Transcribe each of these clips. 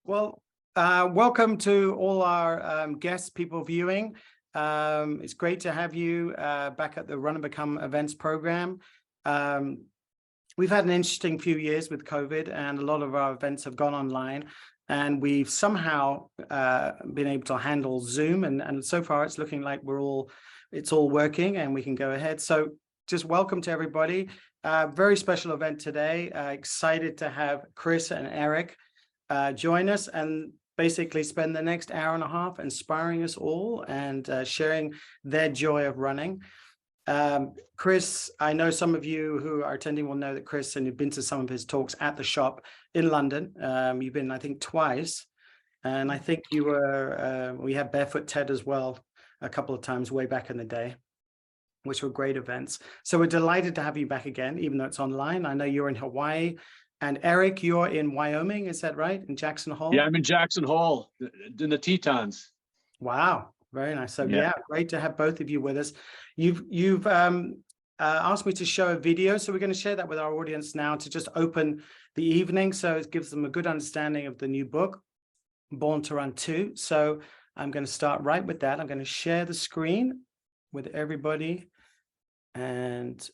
Well, welcome to all our guests, people viewing. It's great to have you back at the Run and Become events program. We've had an interesting few years with COVID, and a lot of our events have gone online, and we've somehow been able to handle Zoom, and so far it's looking like it's all working and we can go ahead. So just welcome to everybody. Very special event today. Excited to have Chris and Eric join us and basically spend the next hour and a half inspiring us all and sharing their joy of running. Chris, I know some of you who are attending will know that Chris, and you've been to some of his talks at the shop in London. You've been, I think, twice. And I think you were, we had Barefoot Ted as well a couple of times way back in the day, which were great events. So we're delighted to have you back again, even though it's online. I know you're in Hawaii. And Eric, you're in Wyoming, is that right? In Jackson Hole? Yeah, I'm in Jackson Hole, in the Tetons. Wow, very nice. So yeah, great to have both of you with us. You've asked me to show a video, so we're going to share that with our audience now to just open the evening, so it gives them a good understanding of the new book, Born to Run 2. So I'm going to start right with that. I'm going to share the screen with everybody, and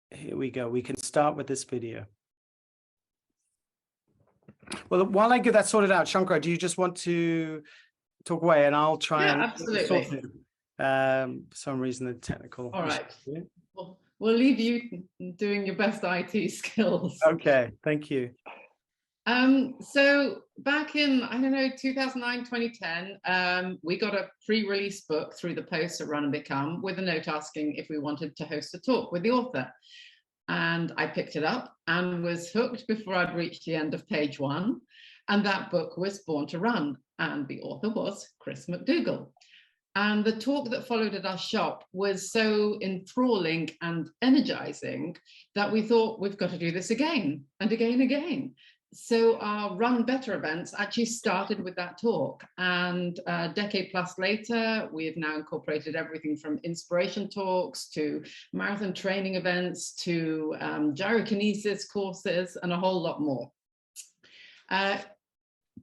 here we go. We can start with this video. Well, while I get that sorted out, Shankar, do you just want to talk away and I'll try and absolutely. sort it? For some reason, the technical. All right. We'll leave you doing your best IT skills. Okay, thank you. So back in, I don't know, 2009, 2010, we got a pre-release book through the post at Run and Become with a note asking if we wanted to host a talk with the author. And I picked it up and was hooked before I'd reached the end of page 1. And that book was Born to Run. And the author was Chris McDougall. And the talk that followed at our shop was so enthralling and energizing that we thought, we've got to do this again and again and again. So our Run Better events actually started with that talk. And a decade plus later, we have now incorporated everything from inspiration talks to marathon training events to gyrokinesis courses and a whole lot more.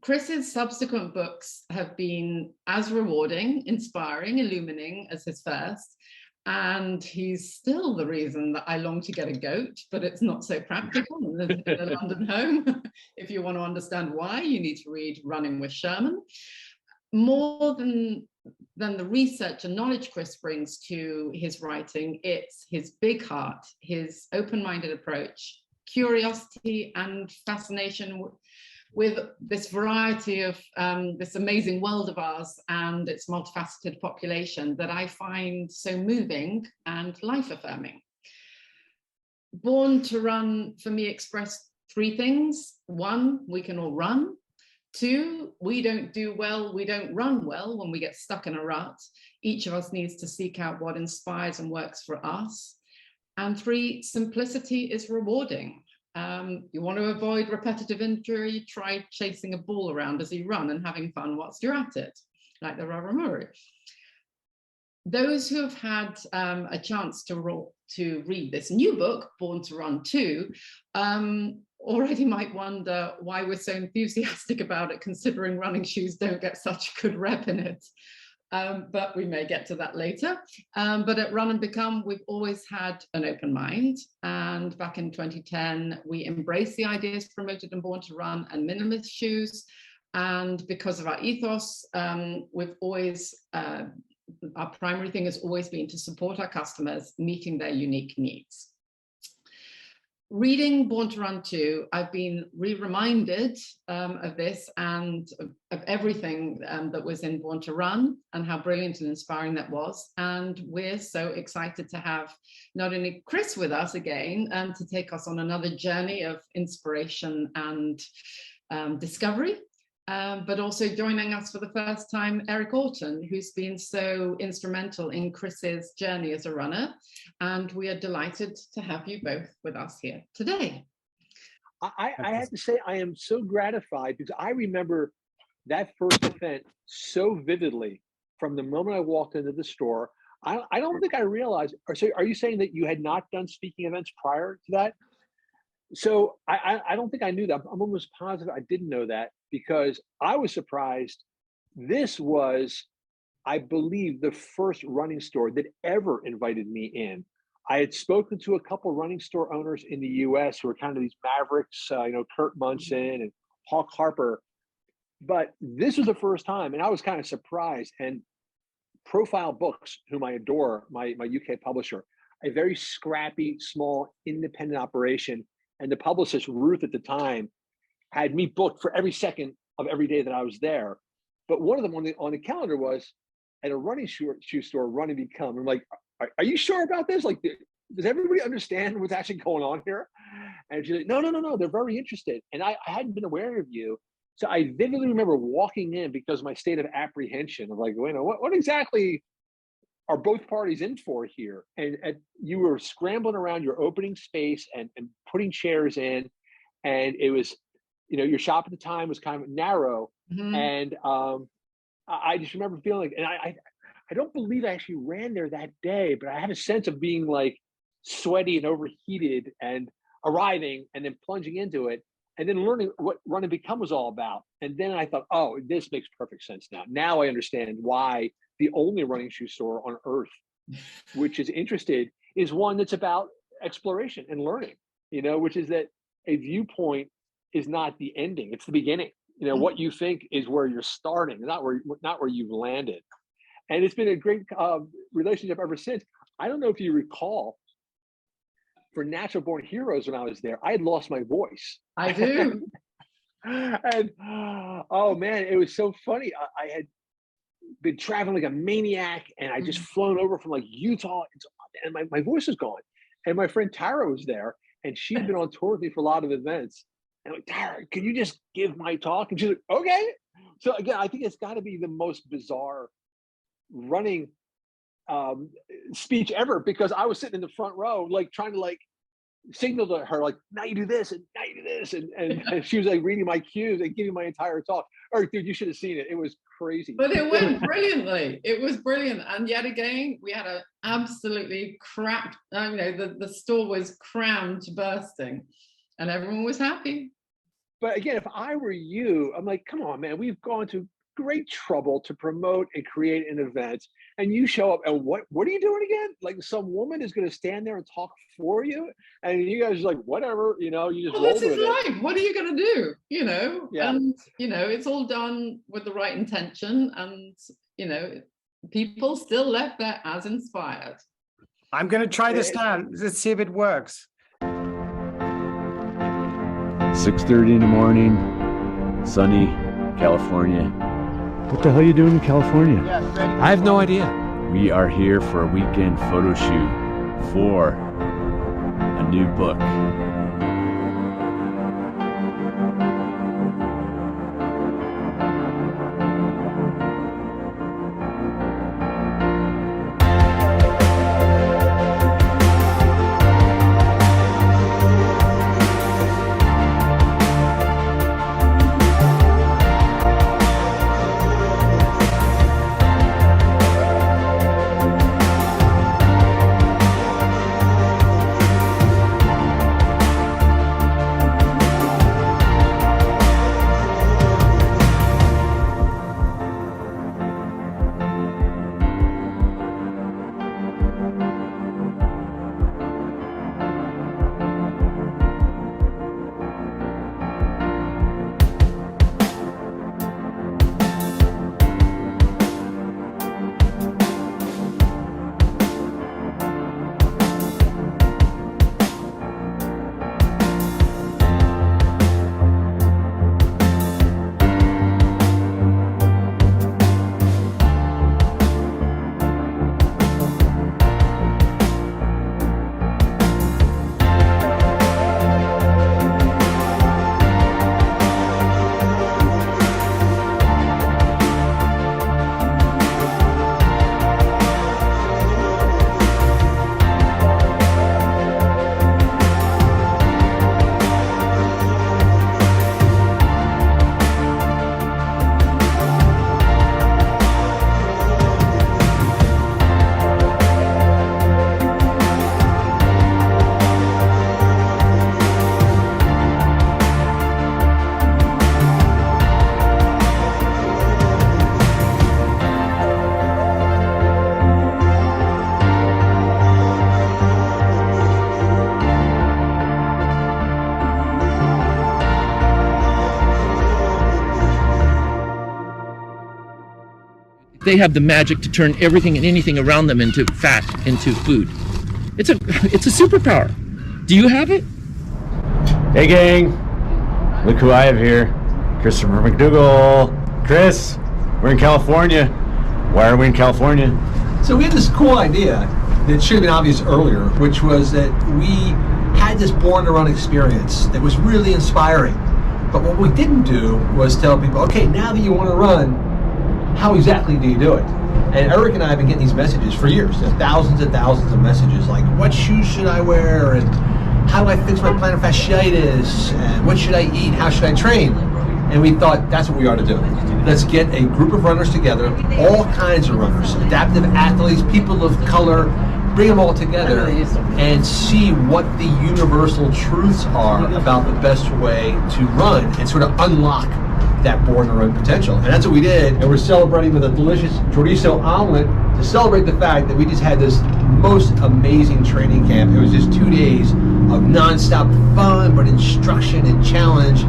Chris's subsequent books have been as rewarding, inspiring, illuminating as his first. And he's still the reason that I long to get a goat, but it's not so practical in a London home. If you want to understand why, you need to read Running with Sherman. More than the research and knowledge Chris brings to his writing, it's his big heart, his open-minded approach, curiosity and fascination with this variety of this amazing world of ours and its multifaceted population that I find so moving and life-affirming. Born to Run, for me, expressed 3 things. 1, we can all run. 2, we don't do well, we don't run well when we get stuck in a rut. Each of us needs to seek out what inspires and works for us. And 3, simplicity is rewarding. You want to avoid repetitive injury, try chasing a ball around as you run and having fun whilst you're at it, like the Raramuru. Those who have had a chance to read this new book, Born to Run 2, already might wonder why we're so enthusiastic about it, considering running shoes don't get such a good rep in it. But we may get to that later. But at Run and Become, we've always had an open mind. And back in 2010, we embraced the ideas promoted in Born to Run and minimalist shoes. And because of our ethos, we've always, our primary thing has always been to support our customers meeting their unique needs. Reading Born to Run 2, I've been reminded of this and of everything that was in Born to Run and how brilliant and inspiring that was. And we're so excited to have not only Chris with us again to take us on another journey of inspiration and discovery, but also joining us for the first time, Eric Orton, who's been so instrumental in Chris's journey as a runner. And we are delighted to have you both with us here today. I have to say, I am so gratified because I remember that first event so vividly from the moment I walked into the store. I don't think I realized, so are you saying that you had not done speaking events prior to that? So I don't think I knew that. I'm almost positive I didn't know that, because I was surprised. This was, I believe, the first running store that ever invited me in. I had spoken to a couple running store owners in the US who were kind of these mavericks, Kurt Munson and Hawk Harper. But this was the first time, and I was kind of surprised. And Profile Books, whom I adore, my UK publisher, a very scrappy, small, independent operation. And the publicist, Ruth, at the time, had me booked for every second of every day that I was there. But one of them on the calendar was at a running shoe store, Run and Become. I'm like, are you sure about this? Like, does everybody understand what's actually going on here? And she's like, no, they're very interested. And I hadn't been aware of you. So I vividly remember walking in because of my state of apprehension of like, wait, what exactly are both parties in for here? And you were scrambling around your opening space and putting chairs in. And it was, your shop at the time was kind of narrow. Mm-hmm. And I just remember feeling, and I don't believe I actually ran there that day, but I had a sense of being like sweaty and overheated and arriving and then plunging into it and then learning what Run and Become was all about. And then I thought, oh, this makes perfect sense now. Now I understand why the only running shoe store on earth which is interested is one that's about exploration and learning, which is that a viewpoint is not the ending, it's the beginning. What you think is where you're starting, not where you've landed. And it's been a great relationship ever since. I don't know if you recall, for Natural Born Heroes, when I was there, I had lost my voice. I do. And oh man, it was so funny. I had been traveling like a maniac, and I just flown over from like Utah, and my voice was gone. And my friend Tara was there, and she'd been on tour with me for a lot of events. And I'm like, Tara, can you just give my talk? And she's like, okay. So again, I think it's got to be the most bizarre running speech ever, because I was sitting in the front row, like trying to like signal to her, like, now you do this and now you do this, and she was like reading my cues and giving my entire talk. Eric, dude, you should have seen it. It was crazy. But it went brilliantly. It was brilliant. And yet again, we had an absolutely crap. The store was crammed to bursting, and everyone was happy. But again, if I were you, I'm like, come on, man, we've gone to great trouble to promote and create an event, and you show up, and what are you doing again? Like, some woman is going to stand there and talk for you, and you guys are like, whatever, you just roll with it. This is life. What are you going to do? Yeah. And it's all done with the right intention, and people still left there as inspired. I'm going to try this down. Let's see if it works. 6:30 in the morning, sunny California. What the hell are you doing in California? I have no idea. We are here for a weekend photo shoot for a new book. they have the magic to turn everything and anything around them into fat, into food. It's a superpower. Do you have it? Hey gang, look who I have here. Christopher McDougall. Chris, we're in California. Why are we in California? So we had this cool idea that should have been obvious earlier, which was that we had this Born to Run experience that was really inspiring. But what we didn't do was tell people, okay, now that you want to run, how exactly do you do it? And Eric and I have been getting these messages for years. There's thousands and thousands of messages like, what shoes should I wear? And how do I fix my plantar fasciitis? And what should I eat? How should I train? And we thought that's what we ought to do. Let's get a group of runners together, all kinds of runners, adaptive athletes, people of color, bring them all together and see what the universal truths are about the best way to run and sort of unlock that Born to Run potential. And that's what we did. And we're celebrating with a delicious chorizo omelet to celebrate the fact that we just had this most amazing training camp. It was just 2 days of nonstop fun, but instruction and challenge,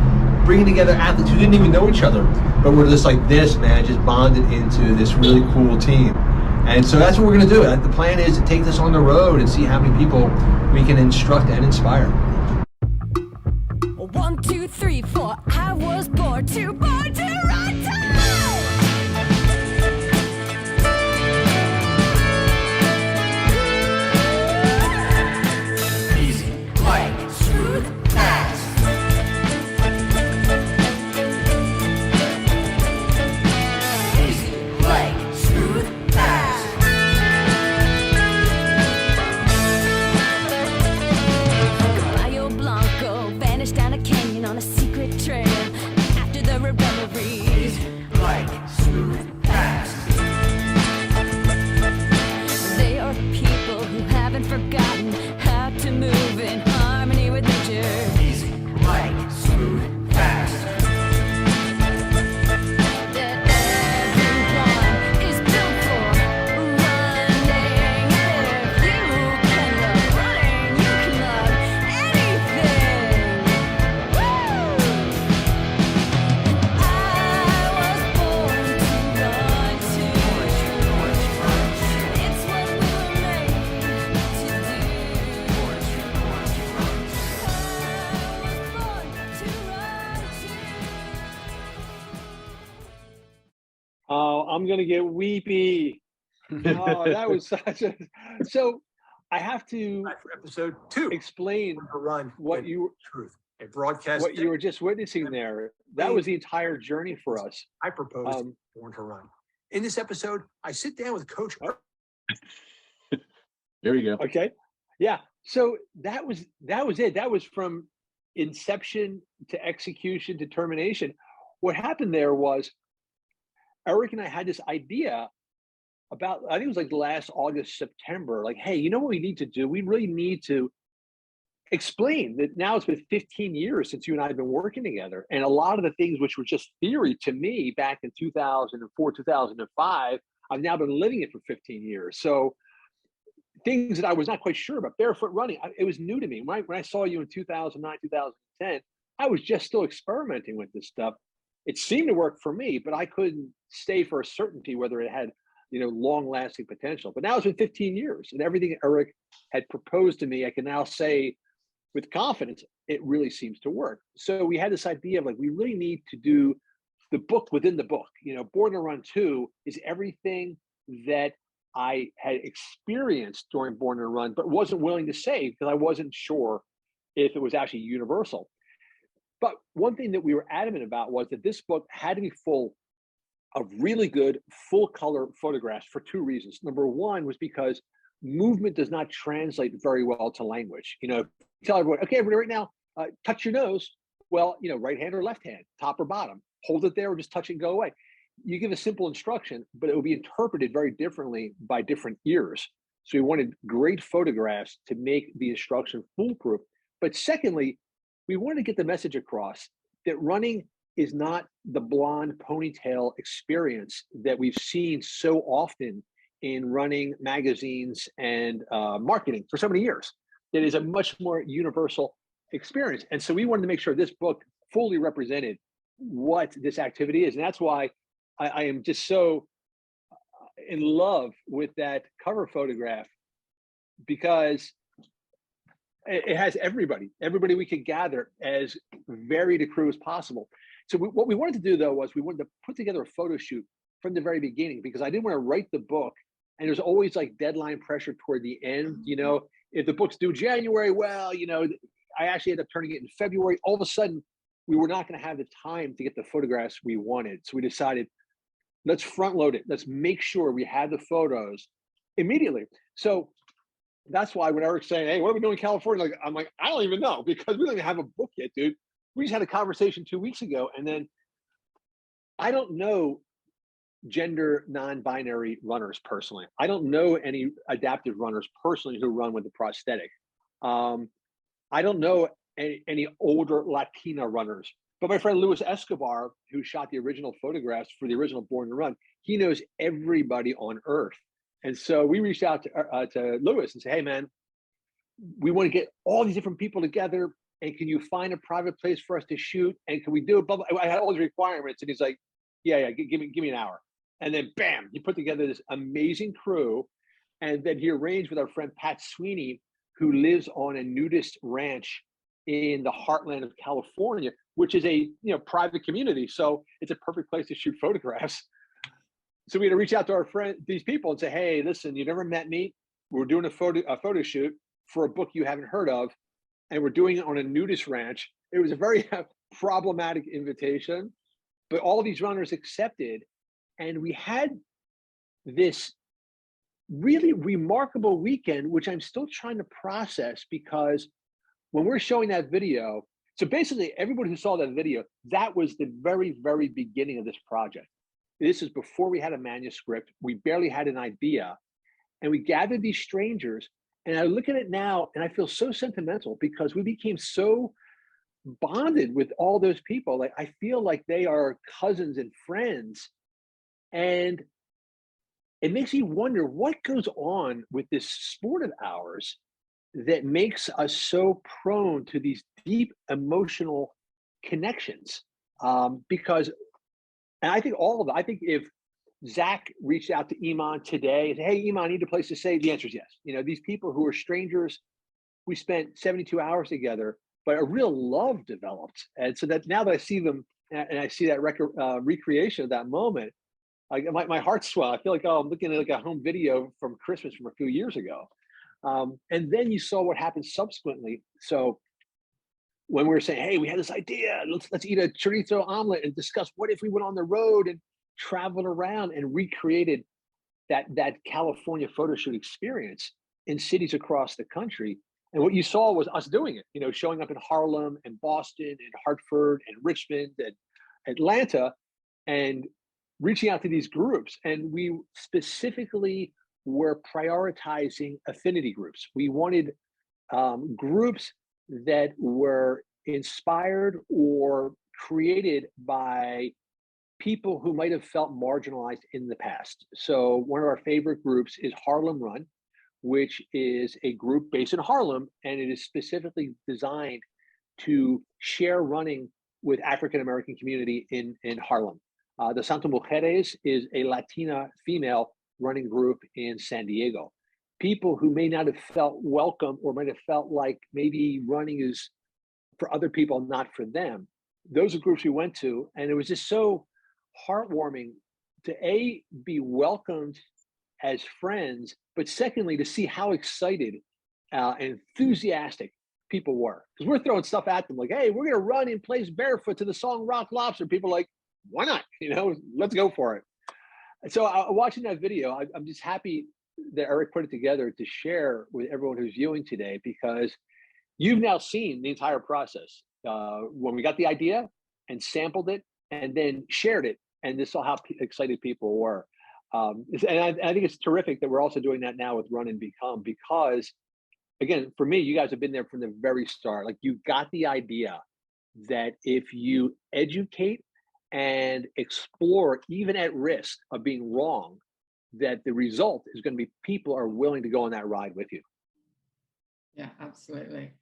bringing together athletes who didn't even know each other, but were just like this, man, just bonded into this really cool team. And so that's what we're going to do. The plan is to take this on the road and see how many people we can instruct and inspire. 1, 2, 3, 4. I was born to run easy, light, smooth, fast. Easy, light, smooth, fast. Caballo Blanco vanished down a canyon on a secret trail. After the memories, like smooth fast. They are people who haven't forgotten how to move in harmony with nature. Easy, like smooth fast. That everyone is built for running. If you can love running, you can love anything. I was born to run too. It's what we were made to do. I was born to run too. Oh, I'm gonna get weepy. Oh, that was such a. So, I have to For episode 2, explain Born to Run what with you Truth, a broadcast. what you were just witnessing there. That was the entire journey for us. I proposed Um, Born to Run. In this episode, I sit down with Coach Eric. There you go. Okay. Yeah. So that was it. That was from inception to execution, determination. What happened there was Eric and I had this idea about, I think it was like last August, September, like, hey, you know what we need to do? We really need to explain that now it's been 15 years since you and I have been working together. And a lot of the things which were just theory to me back in 2004, 2005, I've now been living it for 15 years. So things that I was not quite sure about, barefoot running, it was new to me. When I saw you in 2009, 2010, I was just still experimenting with this stuff. It seemed to work for me, but I couldn't stay for a certainty whether it had, long-lasting potential. But now it's been 15 years, and everything Eric had proposed to me, I can now say with confidence, it really seems to work. So we had this idea of like, we really need to do the book within the book. Born to Run 2 is everything that I had experienced during Born to Run, but wasn't willing to say because I wasn't sure if it was actually universal. But one thing that we were adamant about was that this book had to be full of really good full color photographs for 2 reasons. Number one was because movement does not translate very well to language. If you tell everyone, okay, everybody right now, touch your nose. Well, right hand or left hand, top or bottom, hold it there or just touch it and go away. You give a simple instruction, but it will be interpreted very differently by different ears. So we wanted great photographs to make the instruction foolproof. But secondly, we wanted to get the message across that running is not the blonde ponytail experience that we've seen so often in running magazines and marketing for so many years. It is a much more universal experience. And so we wanted to make sure this book fully represented what this activity is. And that's why I am just so in love with that cover photograph because it has everybody we could gather, as varied a crew as possible. So what we wanted to do, though, was we wanted to put together a photo shoot from the very beginning, because I didn't want to write the book and there's always like deadline pressure toward the end. You know, if the book's due January, well, you know, I actually ended up turning it in February. All of a sudden, we were not going to have the time to get the photographs we wanted. So we decided, let's front load it. Let's make sure we had the photos immediately. So that's why when Eric's saying, hey, what are we doing in California? Like, I'm like, I don't even know, because we don't even have a book yet, dude. We just had a conversation 2 weeks ago. And then I don't know gender non-binary runners personally. I don't know any adaptive runners personally who run with a prosthetic. I don't know any older Latina runners, but my friend Luis Escobar, who shot the original photographs for the original Born to Run, he knows everybody on earth. And so we reached out to Luis and said, hey man, we want to get all these different people together, and can you find a private place for us to shoot? And can we do it? I had all the requirements, and he's like, yeah, give me an hour. And then bam, he put together this amazing crew. And then he arranged with our friend Pat Sweeney, who lives on a nudist ranch in the heartland of California, which is a private community. So it's a perfect place to shoot photographs. So we had to reach out to our friend, these people, and say, hey, listen, you never met me. We're doing a photo shoot for a book you haven't heard of, and we're doing it on a nudist ranch. It was a very problematic invitation, but all these runners accepted. And we had this really remarkable weekend, which I'm still trying to process, because when we're showing that video, so basically everybody who saw that video, that was the very, very beginning of this project. This is before we had a manuscript. We barely had an idea. And we gathered these strangers. And I look at it now and I feel so sentimental, because we became so bonded with all those people. Like, I feel like they are cousins and friends. And it makes me wonder what goes on with this sport of ours that makes us so prone to these deep emotional connections. Because, and I think all of it, I think if Zach reached out to Iman today and said, hey, Iman, I need a place to stay, the answer is yes. These people who are strangers, we spent 72 hours together, but a real love developed. And so that now that I see them and I see that recreation of that moment, my heart's swell. I feel like, I'm looking at like a home video from Christmas from a few years ago. And then you saw what happened subsequently. So when we were saying, hey, we had this idea, let's eat a chorizo omelet and discuss what if we went on the road and traveled around and recreated that California photo shoot experience in cities across the country. And what you saw was us doing it, showing up in Harlem and Boston and Hartford and Richmond and Atlanta and reaching out to these groups. And we specifically were prioritizing affinity groups. We wanted groups that were inspired or created by people who might have felt marginalized in the past. So one of our favorite groups is Harlem Run, which is a group based in Harlem, and it is specifically designed to share running with African-American community in Harlem. The Santa Mujeres is a Latina female running group in San Diego. People who may not have felt welcome or might have felt like maybe running is for other people, not for them. Those are groups we went to, and it was just so heartwarming to be welcomed as friends, but secondly, to see how excited and enthusiastic people were. Because we're throwing stuff at them like, hey, we're gonna run in place barefoot to the song Rock Lobster. People are like, why not? Let's go for it. And so watching that video, I'm just happy that Eric put it together to share with everyone who's viewing today, because you've now seen the entire process. When we got the idea and sampled it and then shared it, and this saw how excited people were. And I think it's terrific that we're also doing that now with Run and Become, because again, for me, you guys have been there from the very start. Like, you got the idea that if you educate and explore, even at risk of being wrong, that the result is going to be people are willing to go on that ride with you. Yeah, absolutely.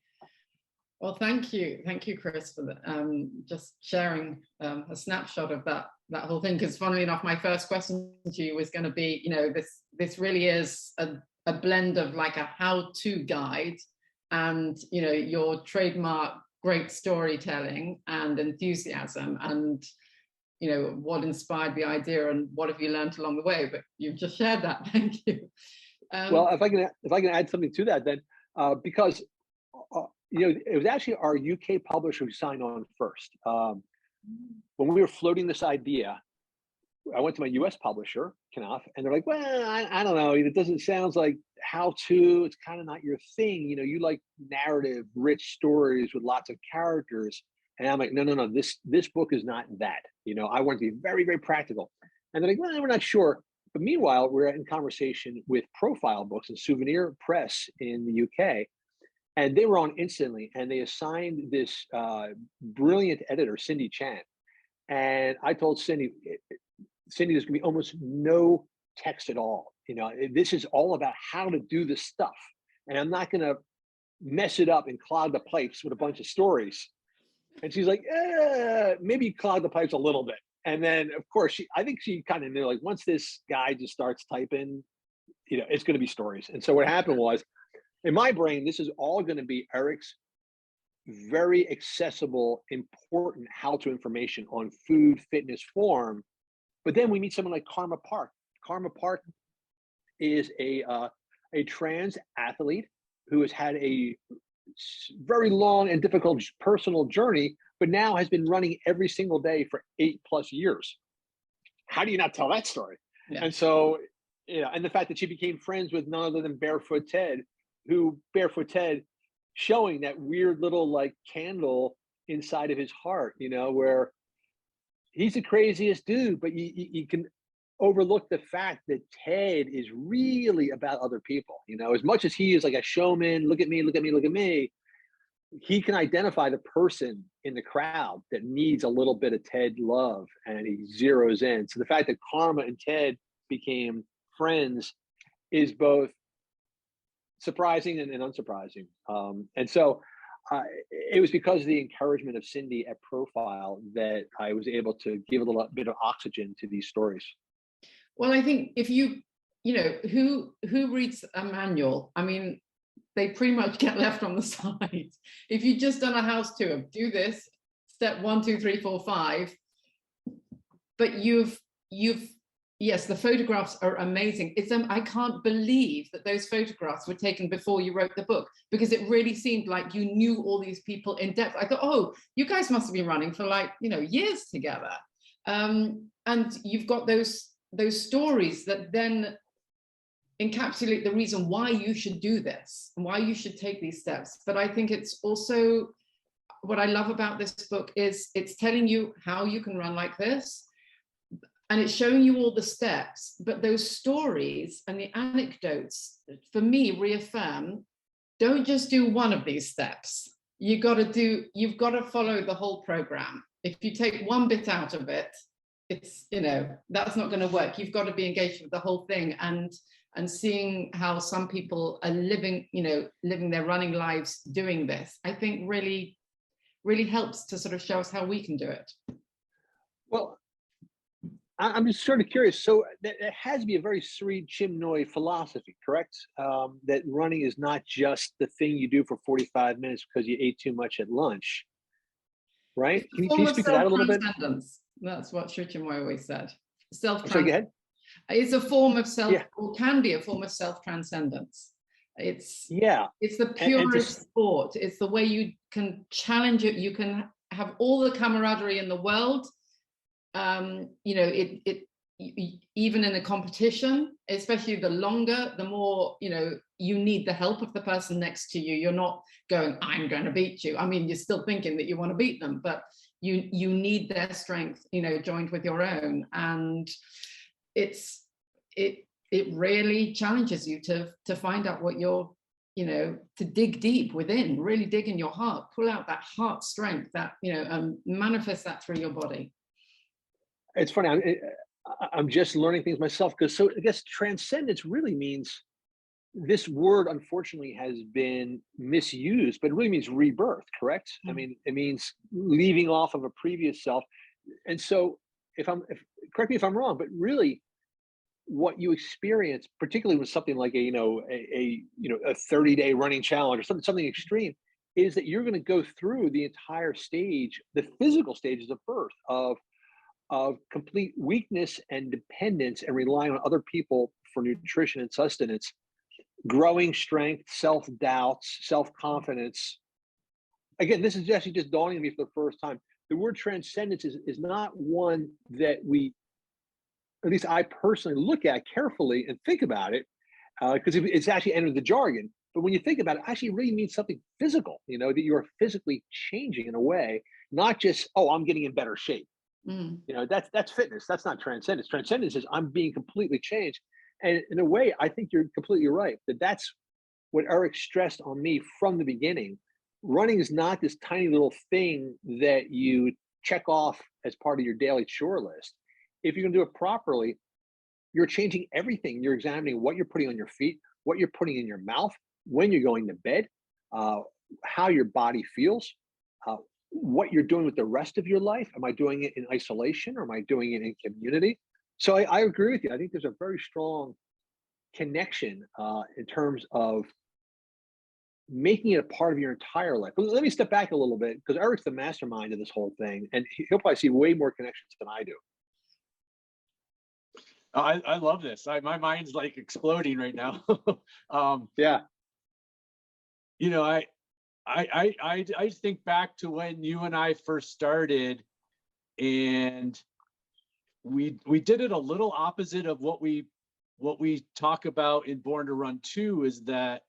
Well, thank you, Chris, for just sharing a snapshot of that whole thing. Because funnily enough, my first question to you was going to be, this really is a blend of like a how-to guide, and your trademark great storytelling and enthusiasm, and what inspired the idea and what have you learned along the way. But you've just shared that. Thank you. Well, if I can add something to that, then because it was actually our UK publisher who signed on first. When we were floating this idea, I went to my US publisher, Knopf, and they're like, well, I don't know, it doesn't sound like how to, it's kind of not your thing. You like narrative, rich stories with lots of characters. And I'm like, no, this book is not that. I want to be very, very practical. And they're like, well, we're not sure. But meanwhile, we're in conversation with Profile Books and Souvenir Press in the UK. And they were on instantly, and they assigned this brilliant editor, Cindy Chan. And I told Cindy, there's gonna be almost no text at all. This is all about how to do this stuff. And I'm not gonna mess it up and clog the pipes with a bunch of stories. And she's like, maybe clog the pipes a little bit. And then, of course, I think she kind of knew, like, once this guy just starts typing, it's gonna be stories. And so what happened was, in my brain, this is all going to be Eric's very accessible, important how-to information on food, fitness, form. But then we meet someone like Karma Park. Karma Park is a trans athlete who has had a very long and difficult personal journey, but now has been running every single day for 8+ years. How do you not tell that story? Yeah. And so, and the fact that she became friends with none other than Barefoot Ted, showing that weird little like candle inside of his heart, where he's the craziest dude, but you can overlook the fact that Ted is really about other people. As much as he is like a showman, look at me, he can identify the person in the crowd that needs a little bit of Ted love, and he zeroes in. So the fact that Karma and Ted became friends is both surprising and unsurprising. And so it was because of the encouragement of Cindy at Profile that I was able to give a little bit of oxygen to these stories. Well, I think if who reads a manual? I mean, they pretty much get left on the side. If you've just done a house tour, do this, step 1, 2, 3, 4, 5, but yes, the photographs are amazing. I can't believe that those photographs were taken before you wrote the book, because it really seemed like you knew all these people in depth. I thought, oh, you guys must have been running for years together. And you've got those stories that then encapsulate the reason why you should do this and why you should take these steps. But I think it's also, what I love about this book is it's telling you how you can run like this. And it's showing you all the steps, but those stories and the anecdotes, for me, reaffirm, don't just do one of these steps. You've got to follow the whole program. If you take one bit out of it, it's, that's not going to work. You've got to be engaged with the whole thing, and seeing how some people are living their running lives doing this, I think really, really helps to sort of show us how we can do it. Well, I'm just sort of curious. So there has to be a very Sri Chinmoy philosophy, correct? That running is not just the thing you do for 45 minutes because you ate too much at lunch, right? Can you speak to that a little bit? That's what Sri Chinmoy always said. Sorry, go ahead. It's a form of or can be a form of self-transcendence. It's the purest sport. It's the way you can challenge it. You can have all the camaraderie in the world. Even in a competition, especially the longer, the more, you need the help of the person next to you. You're not going, I'm going to beat you. I mean, you're still thinking that you want to beat them, but you need their strength, joined with your own. And it really challenges you to find out what you're, to dig deep within, really dig in your heart, pull out that heart strength that, and manifest that through your body. It's funny. I'm just learning things myself, because I guess transcendence really means this word unfortunately has been misused, but it really means rebirth, correct? I mean, it means leaving off of a previous self. And so correct me if I'm wrong, but really what you experience, particularly with something like a 30-day running challenge or something extreme, is that you're going to go through the entire stage, the physical stages of birth, of complete weakness and dependence and relying on other people for nutrition and sustenance, growing strength, self-doubts, self-confidence. Again, this is actually just dawning on me for the first time. The word transcendence is not one that we, at least I personally, look at carefully and think about it, because it's actually entered the jargon. But when you think about it, actually really means something physical, that you are physically changing in a way, not just, oh, I'm getting in better shape. That's fitness. That's not transcendence. Transcendence is I'm being completely changed. And in a way, I think you're completely right, that's what Eric stressed on me from the beginning. Running is not this tiny little thing that you check off as part of your daily chore list. If you're going to do it properly, you're changing everything. You're examining what you're putting on your feet, what you're putting in your mouth, when you're going to bed, how your body feels, what you're doing with the rest of your life. Am I doing it in isolation or am I doing it in community? So I agree with you. I think there's a very strong connection in terms of making it a part of your entire life. But let me step back a little bit, because Eric's the mastermind of this whole thing, and he'll probably see way more connections than I do. I love this. My mind's like exploding right now. Yeah. I think back to when you and I first started, and we did it a little opposite of what we talk about in Born to Run 2, is that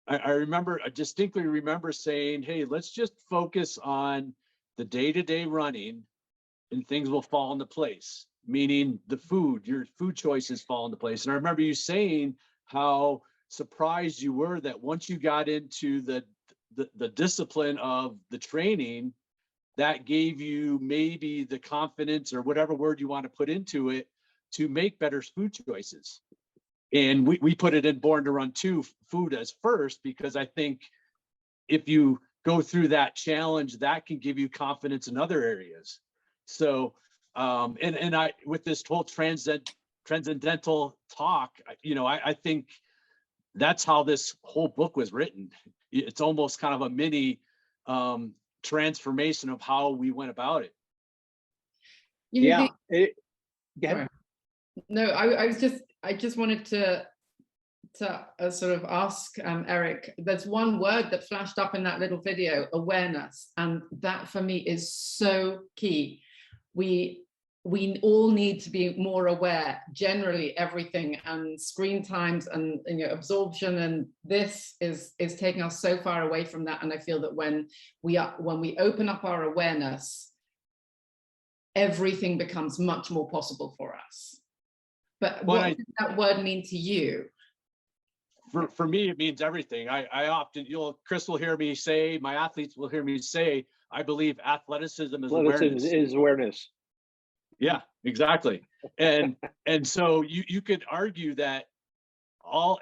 I distinctly remember saying, hey, let's just focus on the day-to-day running and things will fall into place, meaning your food choices fall into place. And I remember you saying how surprised you were that once you got into the discipline of the training, that gave you maybe the confidence, or whatever word you want to put into it, to make better food choices. And we put it in Born to Run 2, food as first, because I think if you go through that challenge, that can give you confidence in other areas. So, and I, with this whole transcendental talk, I think that's how this whole book was written. It's almost kind of a mini transformation of how we went about it. Yeah. No, I just wanted to sort of ask Eric. There's one word that flashed up in that little video: awareness, and that for me is so key. We all need to be more aware. Generally, everything and screen times and absorption, and this is taking us so far away from that. And I feel that when we open up our awareness, everything becomes much more possible for us. But what does that word mean to you? For me, it means everything. I often, Chris will hear me say, my athletes will hear me say, I believe athleticism is awareness. Is awareness. Yeah, exactly. And so you could argue that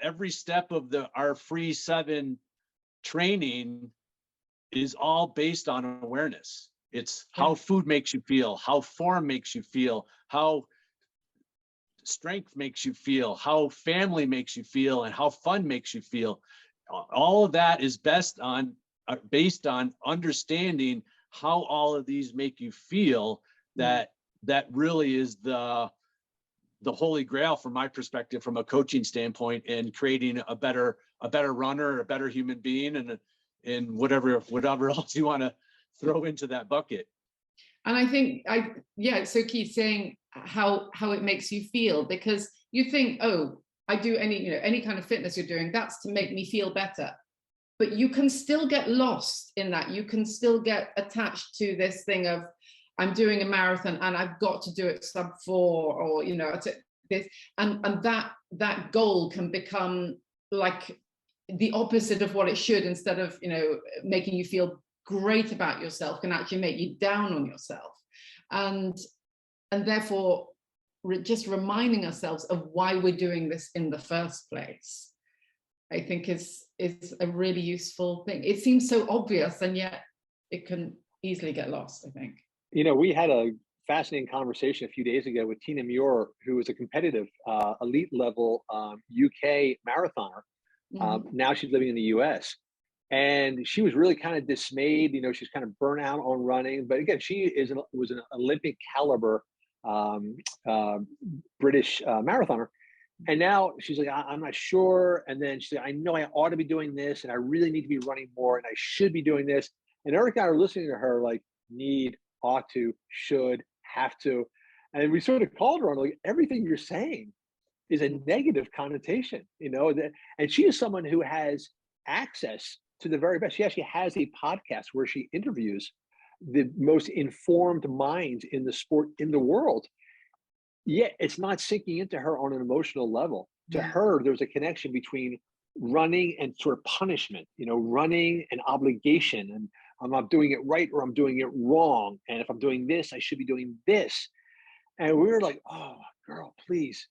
every step of our free 7 training is all based on awareness. It's how food makes you feel, how form makes you feel, how strength makes you feel, how family makes you feel, and how fun makes you feel. All of that is based on understanding how all of these make you feel. That really is the holy grail from my perspective, from a coaching standpoint, and creating a better runner, a better human being, and whatever else you want to throw into that bucket. And I think it's so key saying how it makes you feel, because you think, oh, I do any kind of fitness you're doing, that's to make me feel better. But you can still get lost in that. You can still get attached to this thing of, I'm doing a marathon and I've got to do it sub 4, or this, and that goal can become like the opposite of what it should. Instead of making you feel great about yourself, can actually make you down on yourself, and therefore just reminding ourselves of why we're doing this in the first place. I think is a really useful thing. It seems so obvious, and yet it can easily get lost, I think. You know, we had a fascinating conversation a few days ago with Tina Muir, who is a competitive elite level UK marathoner. Now she's living in the US. And she was really kind of dismayed. You know, she's kind of burnt out on running. But again, she was an Olympic caliber British marathoner. And now she's like, I'm not sure. And then she's like, I know I ought to be doing this, and I really need to be running more, and I should be doing this. And Eric and I are listening to her like, need, ought to, should, have to. And we sort of called her on like, everything you're saying is a negative connotation, you know, and she is someone who has access to the very best. She actually has a podcast where she interviews the most informed minds in the sport in the world. Yet it's not sinking into her on an emotional level. To her, there's a connection between running and sort of punishment, you know, running and obligation, and I'm not doing it right or I'm doing it wrong. And if I'm doing this, I should be doing this. And we were like, oh, girl, please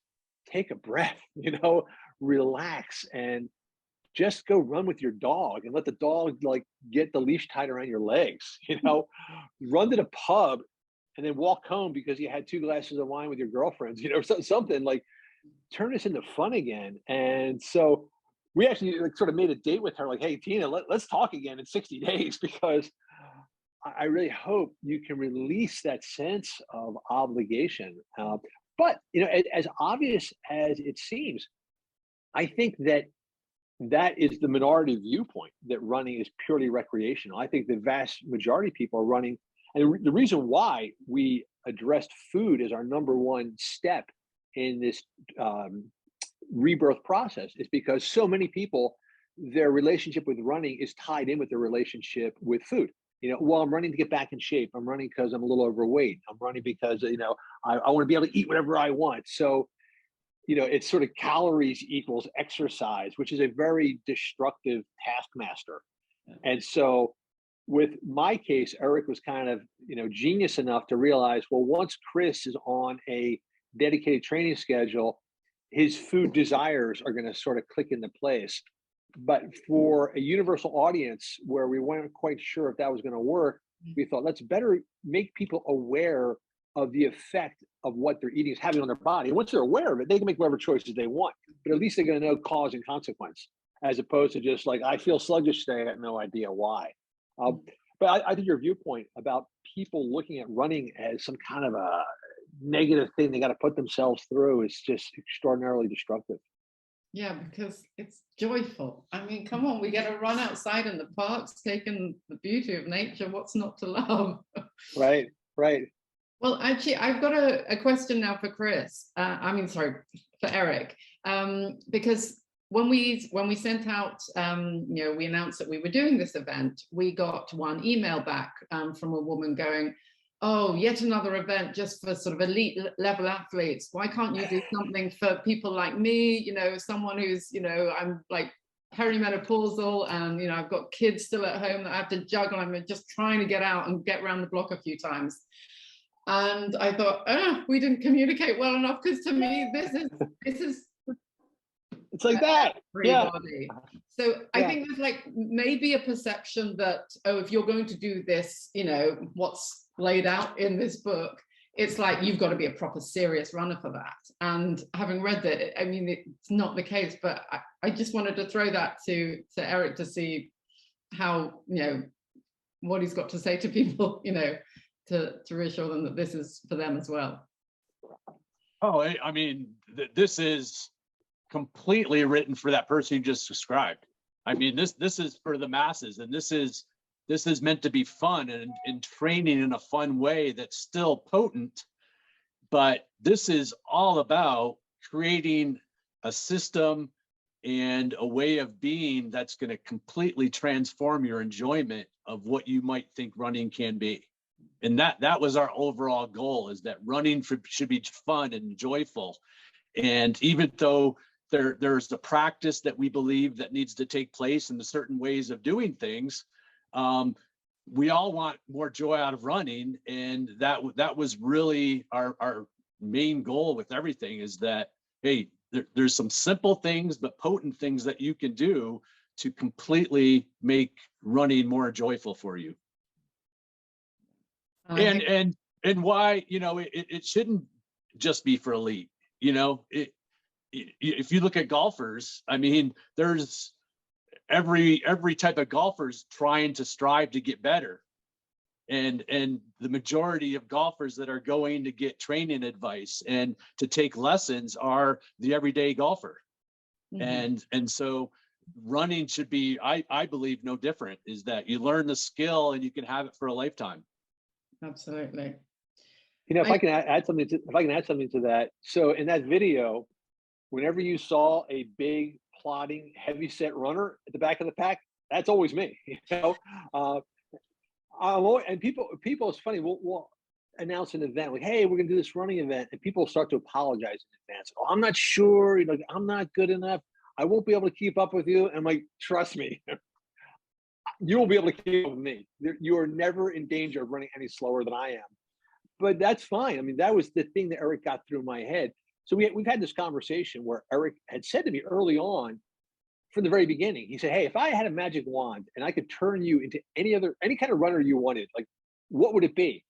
take a breath, you know, relax and just go run with your dog and let the dog like get the leash tied around your legs, you know, run to the pub and then walk home because you had 2 glasses of wine with your girlfriends, you know, something like turn this into fun again. And so we actually like sort of made a date with her, like, hey, Tina, let's talk again in 60 days, because I really hope you can release that sense of obligation. But, you know, as obvious as it seems, I think that is the minority viewpoint, that running is purely recreational. I think the vast majority of people are running. And the reason why we addressed food as our #1 step in this rebirth process is because so many people, their relationship with running is tied in with their relationship with food. You know, well, I'm running to get back in shape. I'm running because I'm a little overweight. I'm running because, you know, I want to be able to eat whatever I want. So, you know, it's sort of calories equals exercise, which is a very destructive taskmaster. And so with my case, Eric was kind of, you know, genius enough to realize, well, once Chris is on a dedicated training schedule, his food desires are going to sort of click into place. But for a universal audience where we weren't quite sure if that was going to work, we thought let's better make people aware of the effect of what they're eating is having on their body. And once they're aware of it, they can make whatever choices they want, but at least they're going to know cause and consequence, as opposed to just like, I feel sluggish today, I have no idea why. But I think your viewpoint about people looking at running as some kind of a negative thing they got to put themselves through is just extraordinarily destructive. Yeah, because it's joyful. I mean, come on, we get to run outside in the parks, taking the beauty of nature. What's not to love? Right. Well, actually, I've got a question now for Chris. For Eric, because when we sent out, you know, we announced that we were doing this event, we got one email back from a woman going, oh, yet another event just for sort of elite level athletes. Why can't you do something for people like me? You know, someone who's, you know, I'm like perimenopausal and, you know, I've got kids still at home that I have to juggle. I'm just trying to get out and get around the block a few times. And I thought, we didn't communicate well enough, because to me, this is it's like that. Yeah. So I think there's like maybe a perception that, oh, if you're going to do this, you know, what's laid out in this book, it's like you've got to be a proper serious runner for that. And having read that, I mean, it's not the case, but I just wanted to throw that to Eric to see how, you know, what he's got to say to people, you know, to reassure them that this is for them as well. Oh, I mean, this is completely written for that person you just described. I mean, this is for the masses, and this is meant to be fun and training in a fun way that's still potent. But this is all about creating a system and a way of being that's going to completely transform your enjoyment of what you might think running can be. And that was our overall goal, is that running should be fun and joyful. And even though there's the practice that we believe that needs to take place in the certain ways of doing things, we all want more joy out of running. And that was really our main goal with everything, is that, hey, there's some simple things, but potent things that you can do to completely make running more joyful for you. And why, you know, it shouldn't just be for elite, you know, if you look at golfers, I mean, there's every type of golfers trying to strive to get better. And the majority of golfers that are going to get training advice and to take lessons are the everyday golfer. Mm-hmm. And so running should be, I believe, no different, is that you learn the skill and you can have it for a lifetime. Absolutely. You know, if I can add something to that. So in that video, whenever you saw a big, plodding, heavy-set runner at the back of the pack, that's always me. You know, and people, it's funny. We'll announce an event like, "Hey, we're going to do this running event," and people start to apologize in advance. "Oh, I'm not sure. You know, I'm not good enough. I won't be able to keep up with you." And I'm like, "Trust me, you won't be able to keep up with me. You are never in danger of running any slower than I am." But that's fine. I mean, that was the thing that Eric got through my head. So we've had this conversation where Eric had said to me early on, from the very beginning, he said, "Hey, if I had a magic wand and I could turn you into any kind of runner you wanted, like, what would it be?"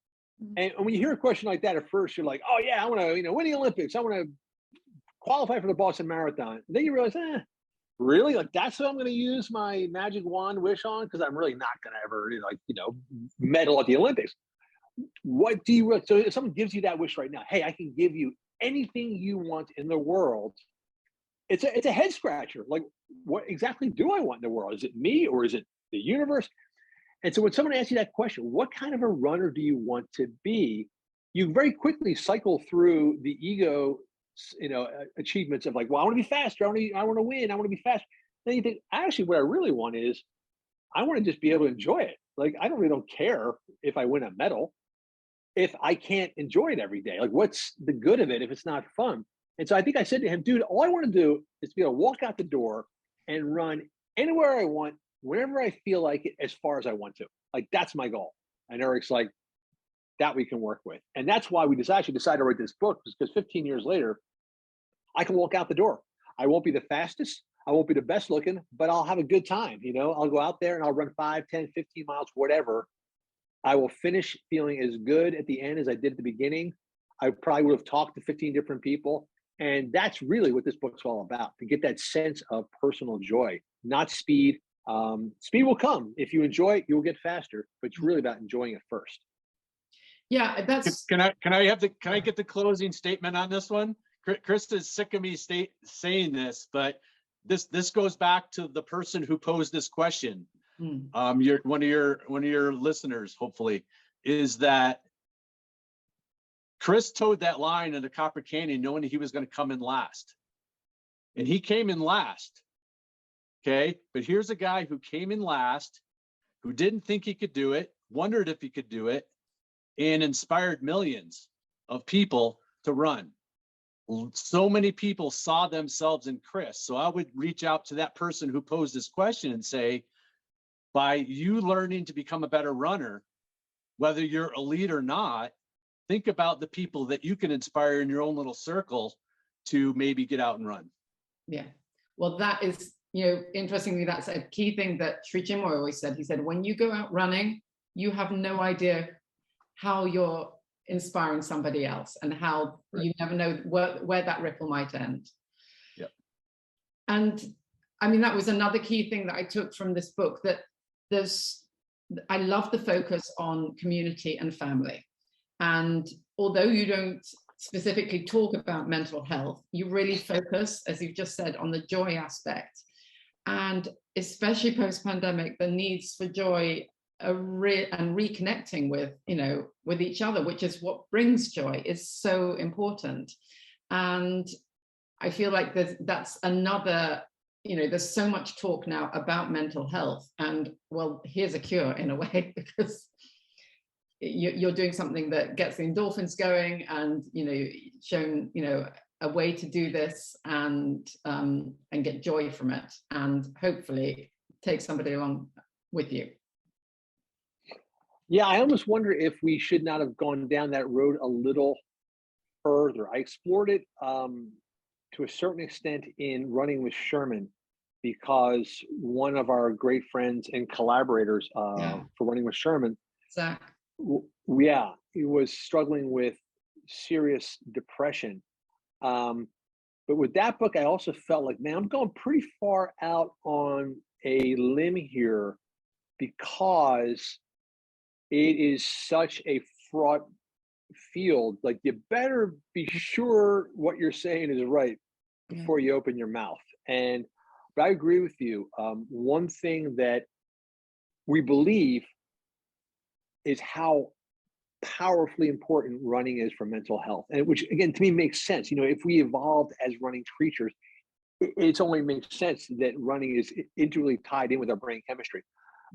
And when you hear a question like that, at first you're like, "Oh yeah, I want to, you know, win the Olympics. I want to qualify for the Boston Marathon." And then you realize, really? Like, that's what I'm going to use my magic wand wish on? Because I'm really not going to ever, medal at the Olympics. What do you? So if someone gives you that wish right now, "Hey, I can give you anything you want in the world," it's a head scratcher. Like, what exactly do I want in the world? Is it me or is it the universe? And so when someone asks you that question, what kind of a runner do you want to be? You very quickly cycle through the ego, achievements of like, well, I want to be faster. I want to win. I want to be fast. Then you think, actually, what I really want is, I want to just be able to enjoy it. Like, I really don't care if I win a medal if I can't enjoy it every day. Like, what's the good of it if it's not fun? And so I think I said to him, "Dude, all I want to do is be able to walk out the door and run anywhere I want, whenever I feel like it, as far as I want to. Like, that's my goal." And Eric's like, "That we can work with." And that's why we decided to write this book, because 15 years later, I can walk out the door. I won't be the fastest. I won't be the best looking, but I'll have a good time. You know, I'll go out there and I'll run 5, 10, 15 miles, whatever. I will finish feeling as good at the end as I did at the beginning. I probably would have talked to 15 different people. And that's really what this book's all about, to get that sense of personal joy, not speed. Speed will come. If you enjoy it, you'll get faster, but it's really about enjoying it first. Yeah, that's. Can I get the closing statement on this one? Chris is sick of me saying this, but this goes back to the person who posed this question. One of your listeners, hopefully, is that Chris towed that line in the Copper Canyon knowing he was going to come in last, and he came in last. Okay, but here's a guy who came in last, who didn't think he could do it, wondered if he could do it, and inspired millions of people to run. So many people saw themselves in Chris. So I would reach out to that person who posed this question and say, by you learning to become a better runner, whether you're elite or not, think about the people that you can inspire in your own little circle to maybe get out and run. Yeah, well, that is, interestingly, that's a key thing that Sri Chinmoy always said. He said, when you go out running, you have no idea how you're inspiring somebody else, and how you never know where that ripple might end. Yep. And I mean, that was another key thing that I took from this book, that I love the focus on community and family. And although you don't specifically talk about mental health, you really focus, as you've just said, on the joy aspect. And especially post-pandemic, the needs for joy and reconnecting with each other, which is what brings joy, is so important. And I feel like that's another, there's so much talk now about mental health, and well, here's a cure in a way, because you're doing something that gets the endorphins going, and shown a way to do this and get joy from it, and hopefully take somebody along with you. Yeah, I almost wonder if we should not have gone down that road a little further. I explored it to a certain extent in Running with Sherman, because one of our great friends and collaborators for Running with Sherman, Zach. Yeah, he was struggling with serious depression. But with that book, I also felt like, man, I'm going pretty far out on a limb here, because it is such a fraught field. Like, you better be sure what you're saying is right before you open your mouth. But I agree with you. One thing that we believe is how powerfully important running is for mental health, and which again to me makes sense. If we evolved as running creatures, it's only makes sense that running is integrally tied in with our brain chemistry.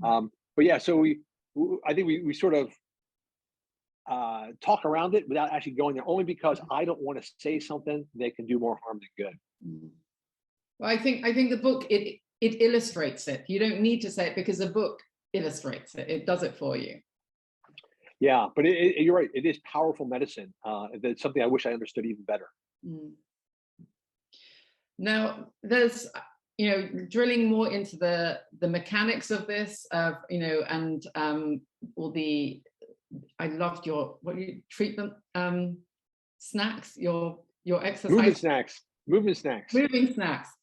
But yeah, so I think we sort of talk around it without actually going there, only because I don't want to say something that can do more harm than good. Well, I think the book, it illustrates it. You don't need to say it, because the book illustrates it. It does it for you. Yeah, but you're right. It is powerful medicine. That's something I wish I understood even better. Now, there's, drilling more into the mechanics of this, and all the, I loved your, what do you treat them? Snacks, your exercise. Movement snacks.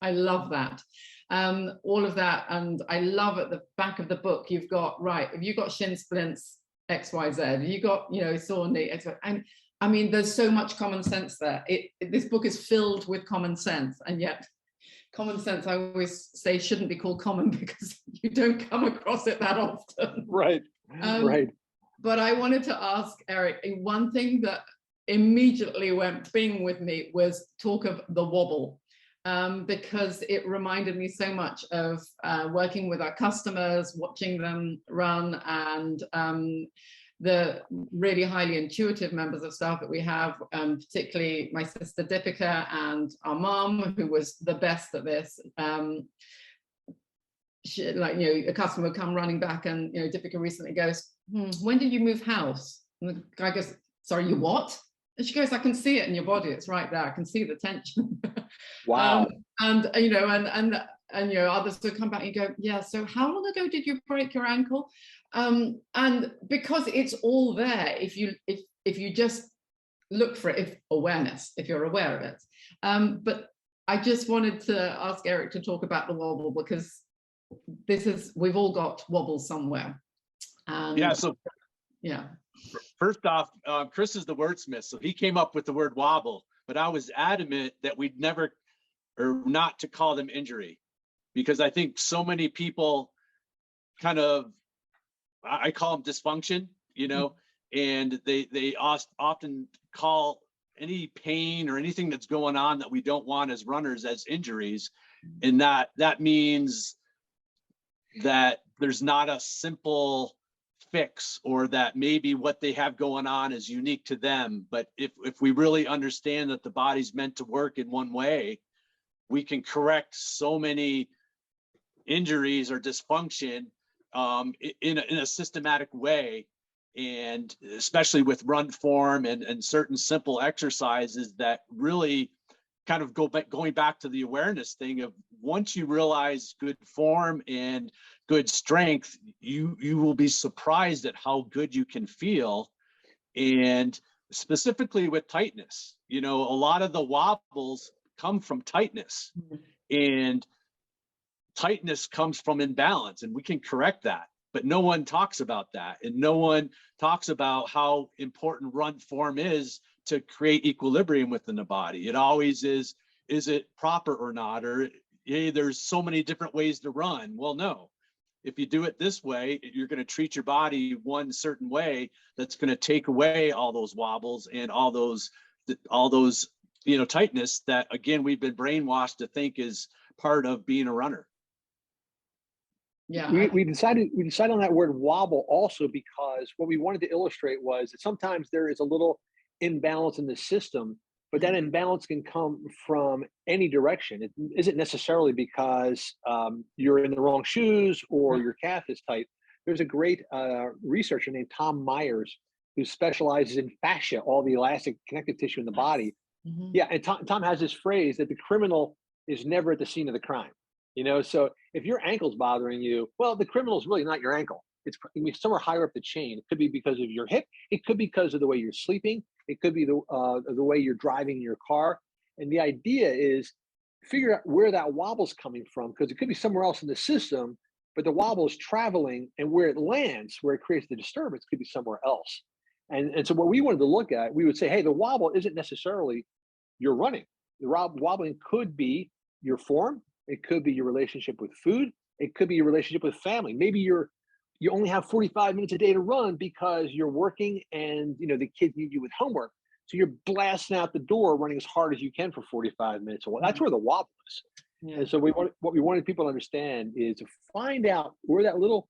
I love that. All of that. And I love at the back of the book, you've got, if you've got shin splints, XYZ, you got, sore knee, and I mean, there's so much common sense there. This book is filled with common sense, and yet common sense, I always say, shouldn't be called common, because you don't come across it that often. Right. But I wanted to ask Eric, one thing that immediately went bing with me was talk of the wobble, because it reminded me so much of working with our customers, watching them run, and the really highly intuitive members of staff that we have, particularly my sister Deepika and our mom, who was the best at this. She, a customer would come running back, and Deepika recently goes, when did you move house? And the guy goes, sorry, you what? And she goes, I can see it in your body. It's right there. I can see the tension. Wow. And others will come back and go, yeah, so how long ago did you break your ankle? And because it's all there, if you just look for it, if you're aware of it. But I just wanted to ask Eric to talk about the wobble, because we've all got wobbles somewhere. First off, Chris is the wordsmith, so he came up with the word wobble, but I was adamant that we'd never, or not to call them injury, because I think so many people kind of, I call them dysfunction, and they often call any pain or anything that's going on that we don't want as runners as injuries. And that means that there's not a simple fix, or that maybe what they have going on is unique to them. But if we really understand that the body's meant to work in one way, we can correct so many injuries or dysfunction in a systematic way. And especially with run form and certain simple exercises that really kind of going back to the awareness thing of, once you realize good form and good strength, you will be surprised at how good you can feel. And specifically with tightness, a lot of the wobbles come from tightness, and tightness comes from imbalance, and we can correct that. But no one talks about that, and no one talks about how important run form is to create equilibrium within the body. It always is it proper or not? Or, hey, there's so many different ways to run. Well, no. If you do it this way, you're going to treat your body one certain way that's going to take away all those wobbles and all those tightness that, again, we've been brainwashed to think is part of being a runner. Yeah, we decided on that word wobble also because what we wanted to illustrate was that sometimes there is a little imbalance in the system, but that imbalance can come from any direction. It isn't necessarily because you're in the wrong shoes or your calf is tight. There's a great researcher named Tom Myers who specializes in fascia, all the elastic connective tissue in the body. Yeah, and Tom has this phrase that the criminal is never at the scene of the crime. So if your ankle's bothering you, well, the criminal is really not your ankle. It's somewhere higher up the chain. It could be because of your hip. It could be because of the way you're sleeping. It could be the way you're driving your car. And the idea is figure out where that wobble's coming from, because it could be somewhere else in the system, but the wobble is traveling, and where it lands, where it creates the disturbance, could be somewhere else. And so what we wanted to look at, we would say, hey, the wobble isn't necessarily your running. The wobbling could be your form. It could be your relationship with food. It could be your relationship with family. Maybe you only have 45 minutes a day to run because you're working and the kids need you with homework. So you're blasting out the door, running as hard as you can for 45 minutes. Well, that's where the wobble is. Yeah. And so what we wanted people to understand is to find out where that little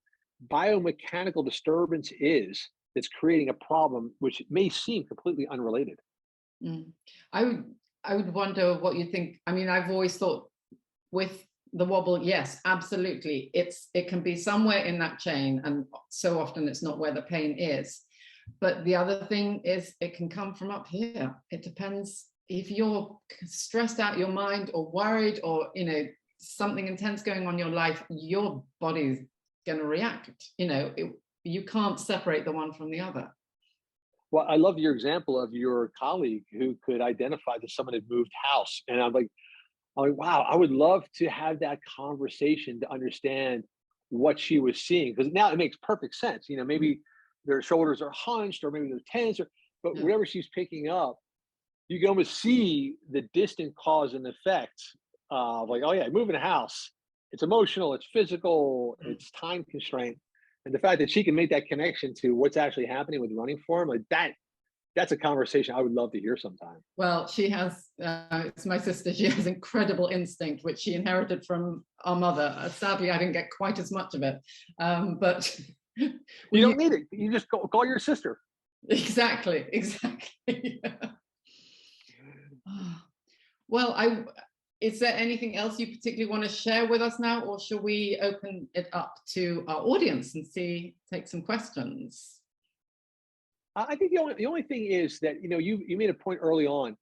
biomechanical disturbance is that's creating a problem, which may seem completely unrelated. I would wonder what you think. I mean, I've always thought with the wobble, yes, absolutely. It can be somewhere in that chain, and so often it's not where the pain is. But the other thing is it can come from up here. It depends if you're stressed out your mind or worried or, something intense going on in your life, your body's going to react. You can't separate the one from the other. Well, I love your example of your colleague who could identify that someone had moved house. And I'm like, wow, I would love to have that conversation to understand what she was seeing, because now it makes perfect sense. Maybe their shoulders are hunched, or maybe they're tense, but whatever she's picking up, you can almost see the distant cause and effect of like, oh yeah, moving a house. It's emotional, it's physical, it's time constraint. And the fact that she can make that connection to what's actually happening with running form, like that's a conversation I would love to hear sometime. Well, she has, it's my sister, she has incredible instinct, which she inherited from our mother. Sadly, I didn't get quite as much of it, but... You don't need it. You just call your sister. Exactly. Well, is there anything else you particularly want to share with us now, or shall we open it up to our audience and take some questions? I think the only thing is that you made a point early on,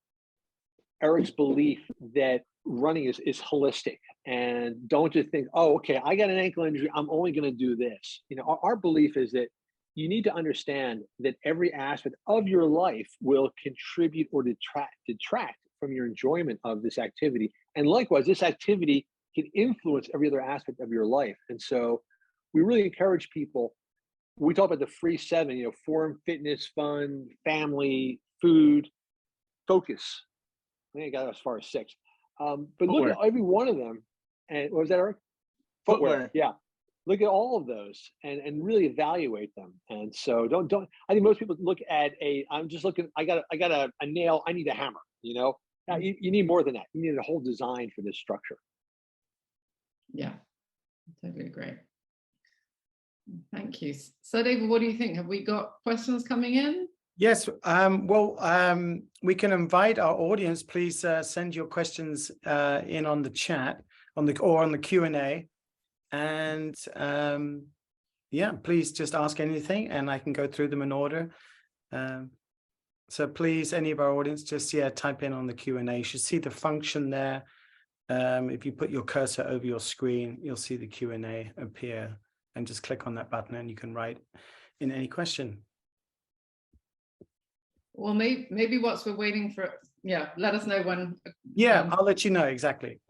Eric's belief that running is holistic, and don't just think, oh, okay, I got an ankle injury, I'm only going to do this. Our belief is that you need to understand that every aspect of your life will contribute or detract from your enjoyment of this activity. And likewise, this activity can influence every other aspect of your life. And so we really encourage people. We talk about the free 7, form, fitness, fun, family, food, focus. I think I got as far as 6. But footwear. Look at every one of them. And what was that, Eric? Footwear. Yeah. Look at all of those and really evaluate them. And so don't, I think most people look at I'm just looking, I got a nail, I need a hammer, Now, you need more than that. You need a whole design for this structure. Yeah, totally agree. Thank you. So David, what do you think? Have we got questions coming in? Yes. We can invite our audience. Please send your questions in on the chat or on the Q&A. And yeah, please just ask anything and I can go through them in order. So please, any of our audience, just type in on the Q&A. You should see the function there. If you put your cursor over your screen, you'll see the Q&A appear, and just click on that button and you can write in any question. Well, maybe whilst we're waiting for, let us know when. I'll let you know exactly.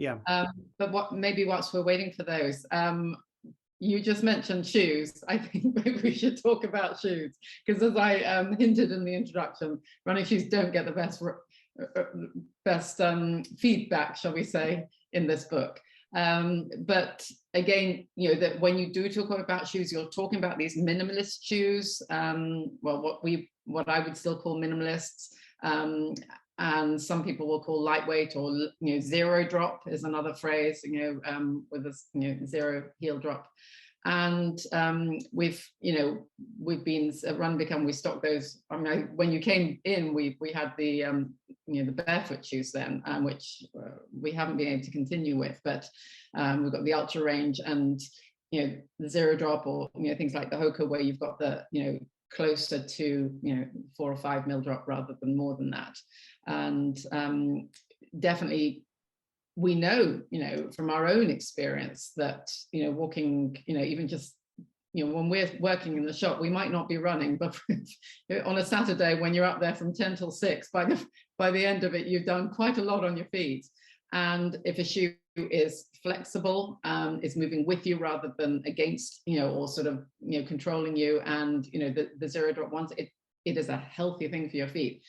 But maybe whilst we're waiting for those, you just mentioned shoes. I think maybe we should talk about shoes, because as I hinted in the introduction, running shoes don't get the best feedback, shall we say, in this book. But again, that when you do talk about shoes, you're talking about these minimalist shoes. What I would still call minimalists, and some people will call lightweight, or zero drop is another phrase. With a zero heel drop. And we've been at Run Become, we stocked those. I mean, when you came in, we had the the barefoot shoes then, which we haven't been able to continue with, but we've got the ultra range and the zero drop, or things like the Hoka, where you've got the closer to 4 or 5 mil drop rather than more than that. And definitely, we know, from our own experience that, walking, even just, when we're working in the shop, we might not be running, but on a Saturday when you're up there from 10 till 6, by the end of it, you've done quite a lot on your feet. And if a shoe is flexible, is moving with you rather than against, or sort of, controlling you, and, the zero drop ones, it is a healthy thing for your feet.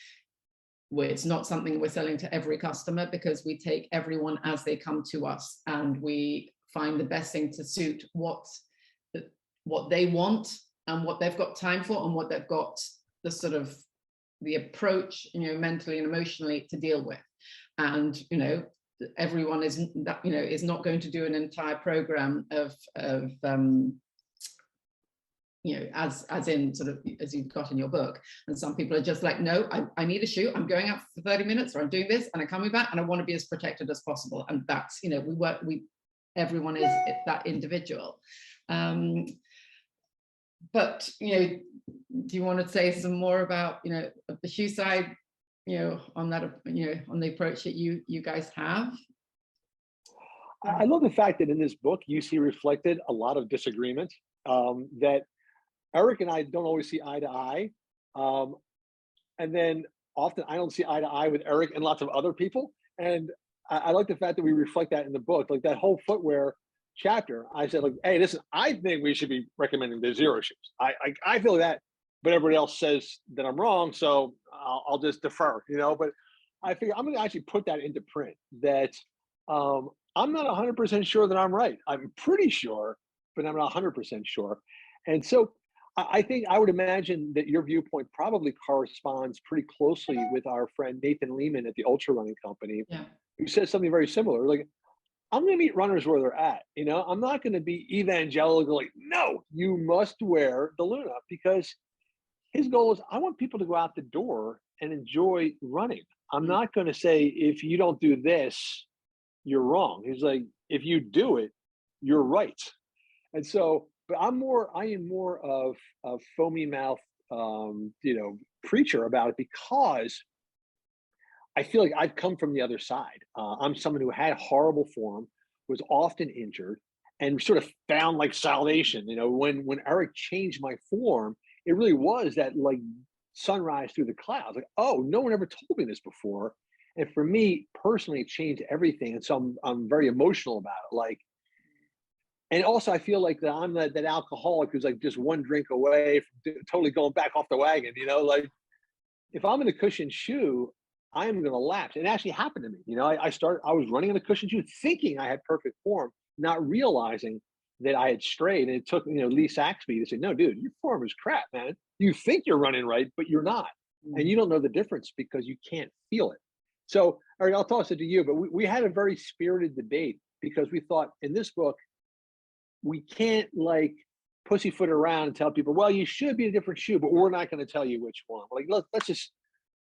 It's not something we're selling to every customer, because we take everyone as they come to us, and we find the best thing to suit what they want and what they've got time for, and what they've got the approach, mentally and emotionally to deal with. And, everyone is not going to do an entire program of as in sort of as you've got in your book. And some people are just like, no, I need a shoe. I'm going out for 30 minutes, or I'm doing this and I'm coming back, and I want to be as protected as possible. And that's, everyone is that individual. But, do you want to say some more about, the shoe side, on that, on the approach that you guys have? I love the fact that in this book, you see reflected a lot of disagreement, that Eric and I don't always see eye to eye. And then often I don't see eye to eye with Eric and lots of other people. And I like the fact that we reflect that in the book, like that whole footwear chapter. I said, like, hey, listen, I think we should be recommending the zero shoes. I feel that, but everybody else says that I'm wrong, so I'll just defer, But I figure I'm going to actually put that into print, that I'm not 100% sure that I'm right. I'm pretty sure, but I'm not 100% sure. And so I think I would imagine that your viewpoint probably corresponds pretty closely with our friend Nathan Lehman at the Ultra Running Company, who says something very similar. Like, I'm going to meet runners where they're at. I'm not going to be evangelical, like, no, you must wear the Luna, because his goal is, I want people to go out the door and enjoy running. I'm not going to say, if you don't do this, you're wrong. He's like, if you do it, you're right. And so, but I am more of a foamy mouth, preacher about it, because I feel like I've come from the other side. I'm someone who had horrible form, was often injured, and sort of found like salvation. When Eric changed my form, it really was that like sunrise through the clouds. Like, oh, no one ever told me this before. And for me personally, it changed everything. And so I'm very emotional about it. Like, and also I feel like that I'm that alcoholic who's like just one drink away from totally going back off the wagon. Like, if I'm in a cushioned shoe, I am going to lapse. It actually happened to me. I was running in a cushioned shoe thinking I had perfect form, not realizing that I had strayed. And it took, Lee Saxby to say, no, dude, your form is crap, man. You think you're running right, but you're not. And you don't know the difference because you can't feel it. So, Eric, I'll toss it to you, but we had a very spirited debate, because we thought in this book, we can't like pussyfoot around and tell people, well, you should be a different shoe, but we're not going to tell you which one. Like, let's just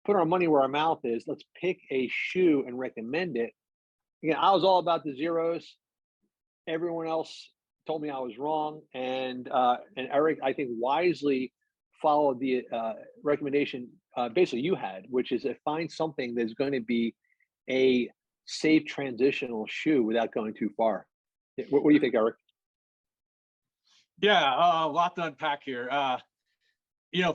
put our money where our mouth is. Let's pick a shoe and recommend it. Again, I was all about the zeros. Everyone else told me I was wrong. And Eric, I think, wisely followed the recommendation basically you had, which is to find something that's going to be a safe transitional shoe without going too far. What do you think, Eric? Yeah, a lot to unpack here.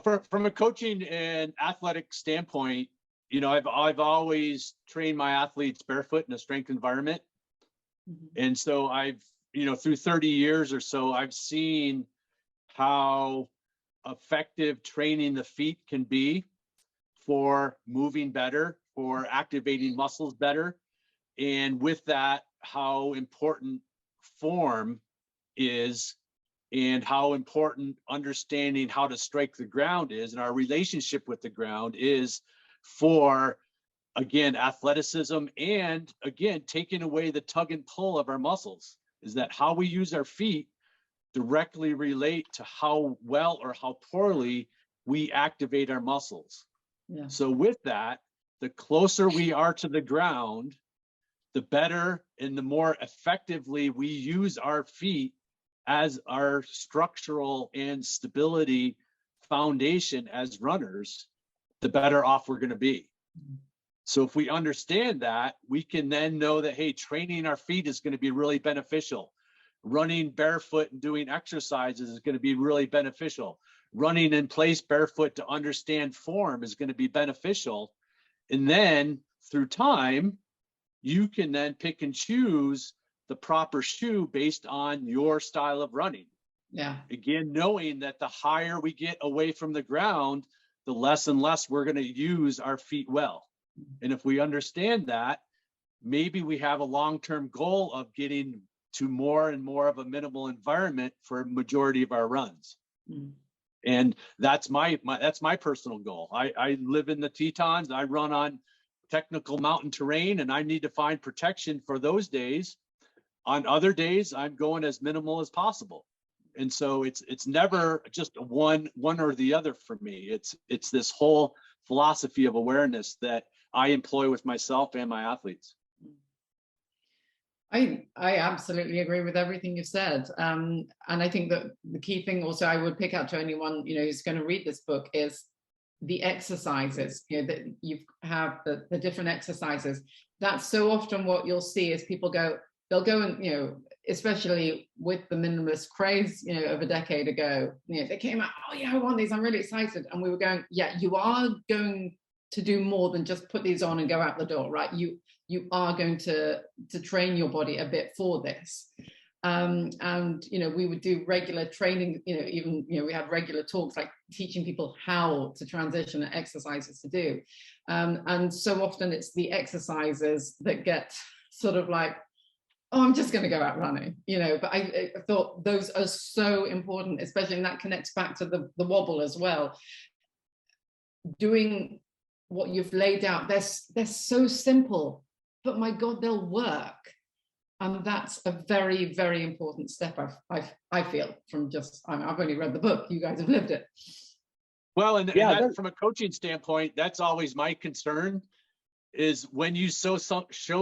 From a coaching and athletic standpoint, I've always trained my athletes barefoot in a strength environment. And so I've, through 30 years or so, I've seen how effective training the feet can be for moving better, for activating muscles better. And with that, how important form is, and how important understanding how to strike the ground is, and our relationship with the ground is, for, again, athleticism, and again, taking away the tug and pull of our muscles. Is that how we use our feet directly relate to how well or how poorly we activate our muscles. Yeah. So with that, the closer we are to the ground, the better and the more effectively we use our feet as our structural and stability foundation as runners, the better off we're going to be. So if we understand that, we can then know that, hey, training our feet is going to be really beneficial. Running barefoot and doing exercises is going to be really beneficial. Running in place barefoot to understand form is going to be beneficial. And then through time, you can then pick and choose the proper shoe based on your style of running. Yeah. Again, knowing that the higher we get away from the ground, the less and less we're going to use our feet well. And if we understand that, maybe we have a long-term goal of getting to more and more of a minimal environment for a majority of our runs. Mm. And that's my personal goal. I live in the Tetons. I run on technical mountain terrain, and I need to find protection for those days. On other days, I'm going as minimal as possible. And so it's never just one or the other for me. It's this whole philosophy of awareness that I employ with myself and my athletes. I absolutely agree with everything you've said. And I think that the key thing also I would pick out to anyone, who's going to read this book is the exercises, that you have the different exercises. That's so often what you'll see is people they'll go and, especially with the minimalist craze, of a decade ago, they came out, oh yeah, I want these, I'm really excited. And we were going, yeah, you are going to do more than just put these on and go out the door, right? You are going to train your body a bit for this. And, we would do regular training, we had regular talks, like teaching people how to transition and exercises to do. And so often it's the exercises that get sort of like, oh, I'm just going to go out running, but I thought those are so important, especially, and that connects back to the wobble as well. Doing what you've laid out, they're so simple, but my God, they'll work. And that's a very, very important step, I feel, from just, I've only read the book, you guys have lived it. Well, and that, from a coaching standpoint, that's always my concern, is when you show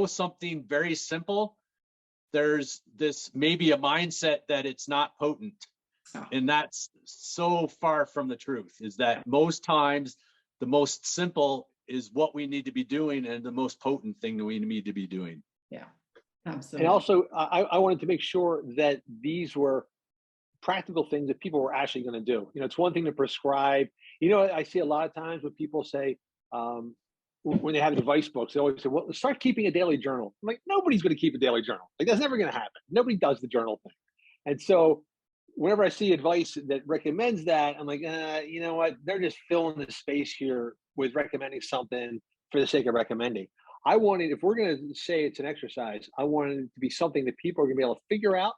something very simple, there's this maybe a mindset that it's not potent. Oh. And that's so far from the truth, is that most times the most simple is what we need to be doing and the most potent thing that we need to be doing. Yeah, absolutely. And also, I wanted to make sure that these were practical things that people were actually going to do. It's one thing to prescribe. I see a lot of times when people say, when they have advice books, they always say, well, start keeping a daily journal. I'm like, nobody's going to keep a daily journal. Like, that's never going to happen. Nobody does the journal thing. And so whenever I see advice that recommends that, I'm like, you know what? They're just filling the space here with recommending something for the sake of recommending. I wanted, if we're going to say it's an exercise, I wanted it to be something that people are going to be able to figure out,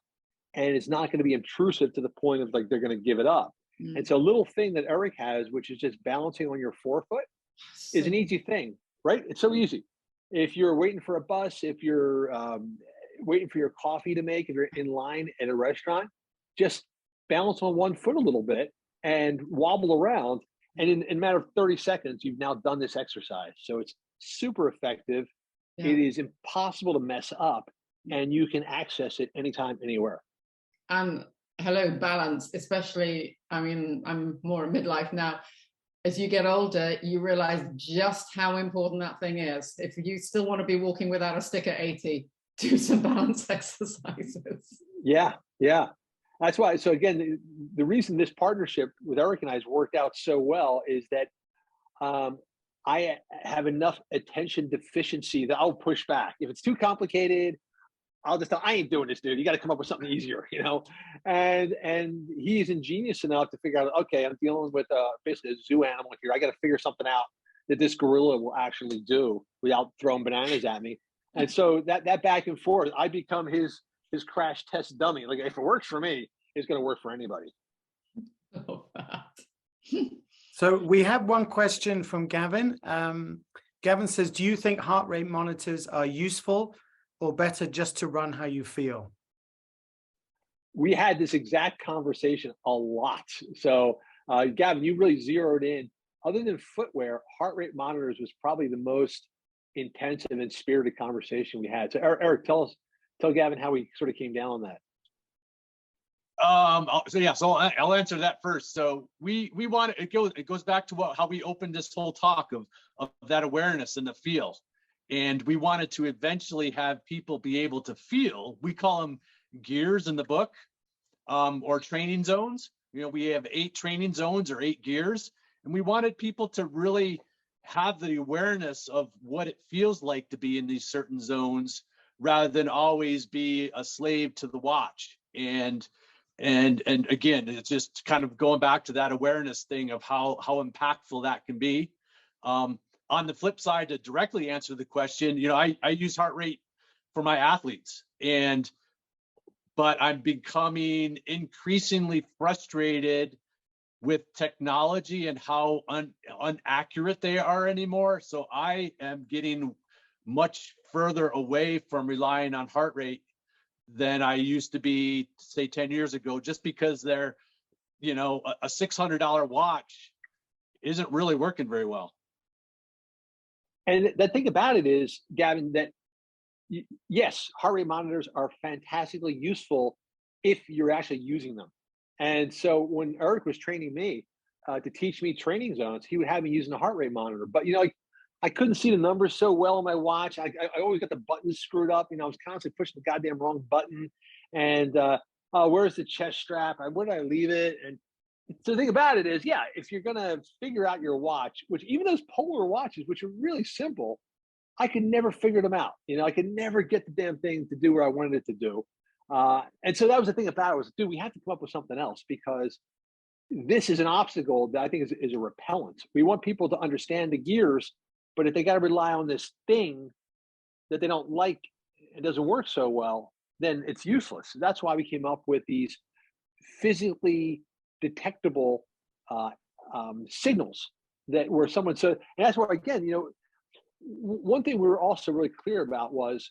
and it's not going to be intrusive to the point of like they're going to give it up. Mm. And so a little thing that Eric has, which is just balancing on your forefoot, is an easy thing, right? It's so easy. If you're waiting for a bus, if you're waiting for your coffee to make, if you're in line at a restaurant, just balance on one foot a little bit and wobble around. And in a matter of 30 seconds, you've now done this exercise. So it's super effective. Yeah. It is impossible to mess up, and you can access it anytime, anywhere. And hello, balance, especially, I'm more midlife now. As you get older, you realize just how important that thing is. If you still want to be walking without a stick at 80, do some balance exercises. Yeah. That's why. So again, the reason this partnership with Eric and I has worked out so well is that I have enough attention deficiency that I'll push back. If it's too complicated, I'll just tell, I ain't doing this, dude. You got to come up with something easier, And he's ingenious enough to figure out, okay, I'm dealing with basically a zoo animal here. I got to figure something out that this gorilla will actually do without throwing bananas at me. And so that back and forth, I become his crash test dummy. Like, if it works for me, it's going to work for anybody. So we have one question from Gavin. Gavin says, do you think heart rate monitors are useful, or better just to run how you feel? We had this exact conversation a lot. So Gavin, you really zeroed in. Other than footwear, heart rate monitors was probably the most intensive and spirited conversation we had. So Eric, tell Gavin how we sort of came down on that. I'll answer that first. So we want it goes back to how we opened this whole talk of that awareness and the feel. And we wanted to eventually have people be able to feel. We call them gears in the book, or training zones. We have 8 training zones or 8 gears, and we wanted people to really have the awareness of what it feels like to be in these certain zones, rather than always be a slave to the watch. And again, it's just kind of going back to that awareness thing of how impactful that can be. On the flip side, to directly answer the question, I use heart rate for my athletes, but I'm becoming increasingly frustrated with technology and how inaccurate they are anymore. So I am getting much further away from relying on heart rate than I used to be, say, 10 years ago, just because they're, a $600 watch isn't really working very well. And the thing about it is, Gavin, that yes, heart rate monitors are fantastically useful if you're actually using them. And so when Eric was training me to teach me training zones, he would have me using a heart rate monitor. But I couldn't see the numbers so well on my watch. I always got the buttons screwed up. I was constantly pushing the goddamn wrong button. And where's the chest strap? Where did I leave it? And so the thing about it is, if you're going to figure out your watch, which even those polar watches, which are really simple, I could never figure them out. I could never get the damn thing to do what I wanted it to do. And so that was the thing about it was, dude, we have to come up with something else, because this is an obstacle that I think is a repellent. We want people to understand the gears, but if they got to rely on this thing that they don't like, it doesn't work so well, then it's useless. That's why we came up with these physically detectable signals that were someone. So, and that's where, again, one thing we were also really clear about was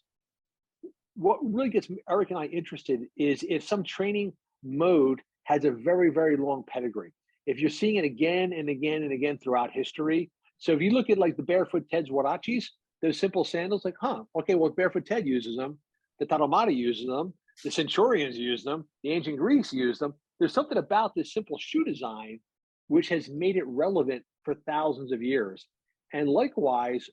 what really gets Eric and I interested is if some training mode has a very, very long pedigree. If you're seeing it again and again and again throughout history. So if you look at like the Barefoot Ted's Huaraches, those simple sandals, okay, well, Barefoot Ted uses them, the Tarahumara uses them, the Centurions use them, the ancient Greeks use them. There's something about this simple shoe design which has made it relevant for thousands of years. And likewise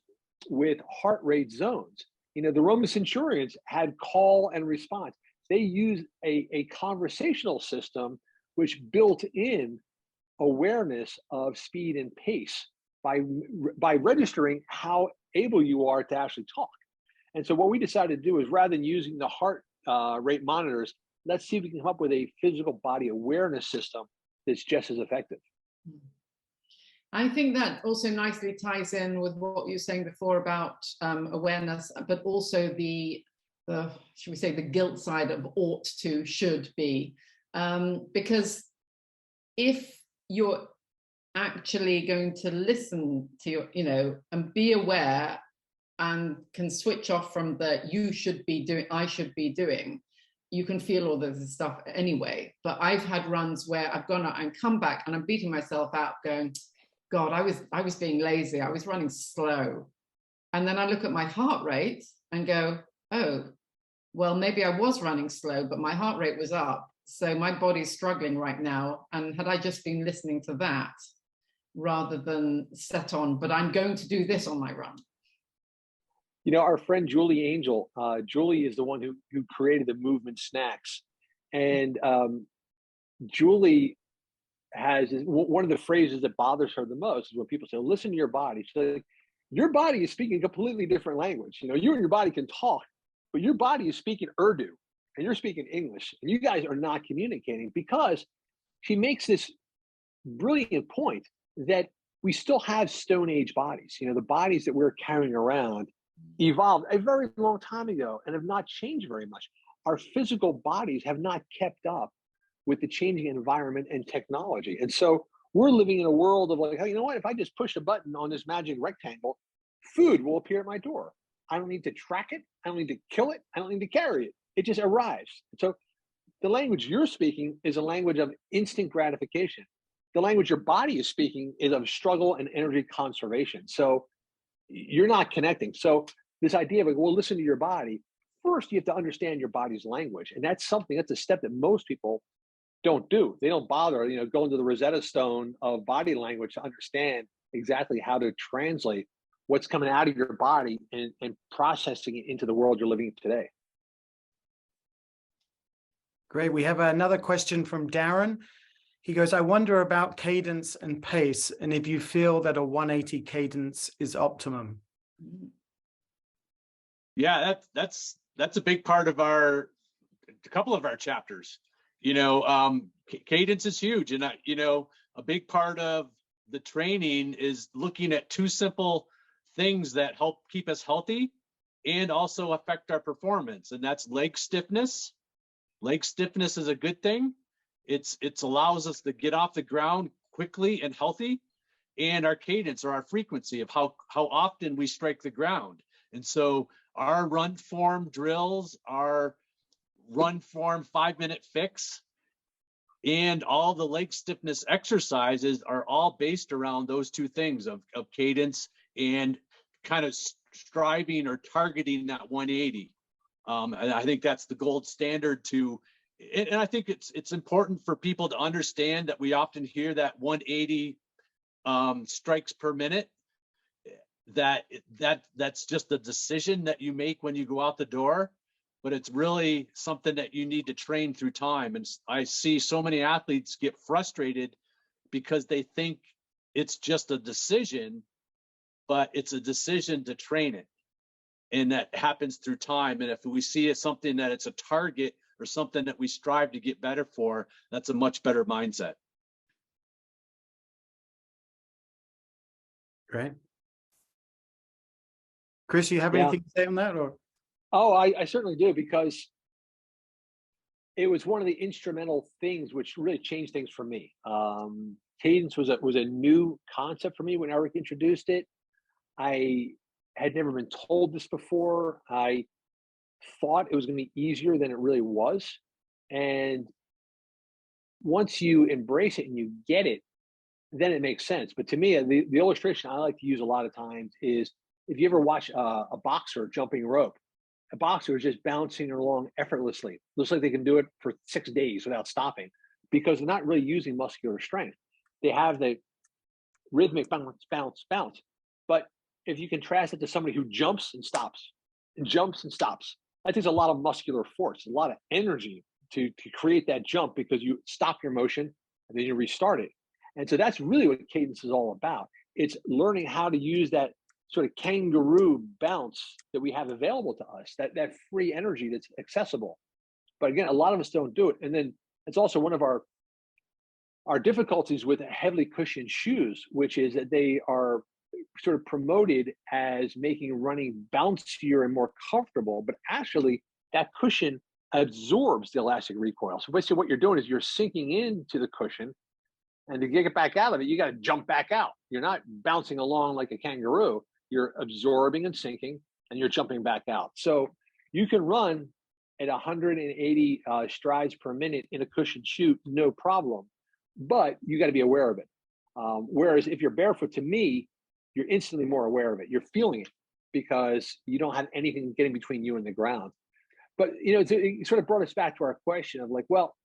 with heart rate zones. The Roman centurions had call and response. They used a conversational system which built in awareness of speed and pace by registering how able you are to actually talk. And so what we decided to do is, rather than using the heart rate monitors, let's see if we can come up with a physical body awareness system that's just as effective. I think that also nicely ties in with what you were saying before about awareness, but also the should we say the guilt side of ought to, should be, because if you're actually going to listen to your, and be aware and can switch off from the you should be doing, I should be doing, you can feel all this stuff anyway. But I've had runs where I've gone out and come back and I'm beating myself out going, God, I was being lazy. I was running slow. And then I look at my heart rate and go, oh, well, maybe I was running slow, but my heart rate was up. So my body's struggling right now. And had I just been listening to that rather than set on, but I'm going to do this on my run. Our friend Julie Angel, Julie is the one who created the movement snacks. And Julie has one of the phrases that bothers her the most is when people say, listen to your body. She's like, your body is speaking a completely different language. You and your body can talk, but your body is speaking Urdu and you're speaking English, and you guys are not communicating, because she makes this brilliant point that we still have Stone Age bodies. The bodies that we're carrying around evolved a very long time ago and have not changed very much. Our physical bodies have not kept up with the changing environment and technology. And so we're living in a world of like, hey, you know what? If I just push a button on this magic rectangle, food will appear at my door. I don't need to track it. I don't need to kill it. I don't need to carry it. It just arrives. So the language you're speaking is a language of instant gratification. The language your body is speaking is of struggle and energy conservation. So you're not connecting. So this idea of like, well, listen to your body. First, you have to understand your body's language. And that's a step that most people don't do. They don't bother, going to the Rosetta Stone of body language to understand exactly how to translate what's coming out of your body and processing it into the world you're living in today. Great. We have another question from Darren. He goes, I wonder about cadence and pace, and if you feel that a 180 cadence is optimum. Yeah, that's a big part of a couple of our chapters. Cadence is huge, and a big part of the training is looking at two simple things that help keep us healthy and also affect our performance, and that's leg stiffness. Leg stiffness is a good thing. It allows us to get off the ground quickly and healthy, and our cadence, or our frequency of how often we strike the ground. And so our run form drills, our run form 5-minute fix, and all the leg stiffness exercises are all based around those two things of cadence and kind of striving or targeting that 180. And I think that's the gold standard and I think it's important for people to understand that we often hear that 180 strikes per minute. That's just a decision that you make when you go out the door, but it's really something that you need to train through time. And I see so many athletes get frustrated because they think it's just a decision, but it's a decision to train it. And that happens through time. And if we see it something that it's a target or something that we strive to get better for, that's a much better mindset. Great. Chris, you have anything to say on that? Or? Oh, I certainly do, because it was one of the instrumental things which really changed things for me. Cadence was a new concept for me when Eric introduced it. I had never been told this before. I thought it was going to be easier than it really was. And once you embrace it and you get it, then it makes sense. But to me, the illustration I like to use a lot of times is, if you ever watch a boxer jumping rope, a boxer is just bouncing along effortlessly. Looks like they can do it for 6 days without stopping, because they're not really using muscular strength. They have the rhythmic bounce, bounce, bounce. But if you contrast it to somebody who jumps and stops and jumps and stops, that takes a lot of muscular force, a lot of energy to create that jump, because you stop your motion and then you restart it. And so that's really what cadence is all about. It's learning how to use that sort of kangaroo bounce that we have available to us, that free energy that's accessible. But again, a lot of us don't do it. And then it's also one of our difficulties with heavily cushioned shoes, which is that they are sort of promoted as making running bouncier and more comfortable, but actually that cushion absorbs the elastic recoil. So basically what you're doing is you're sinking into the cushion, and to get back out of it, you got to jump back out. You're not bouncing along like a kangaroo. You're absorbing and sinking, and you're jumping back out. So you can run at 180 strides per minute in a cushioned shoe, no problem, but you got to be aware of it. Whereas if you're barefoot, to me, you're instantly more aware of it. You're feeling it because you don't have anything getting between you and the ground. But, it sort of brought us back to our question of like, well,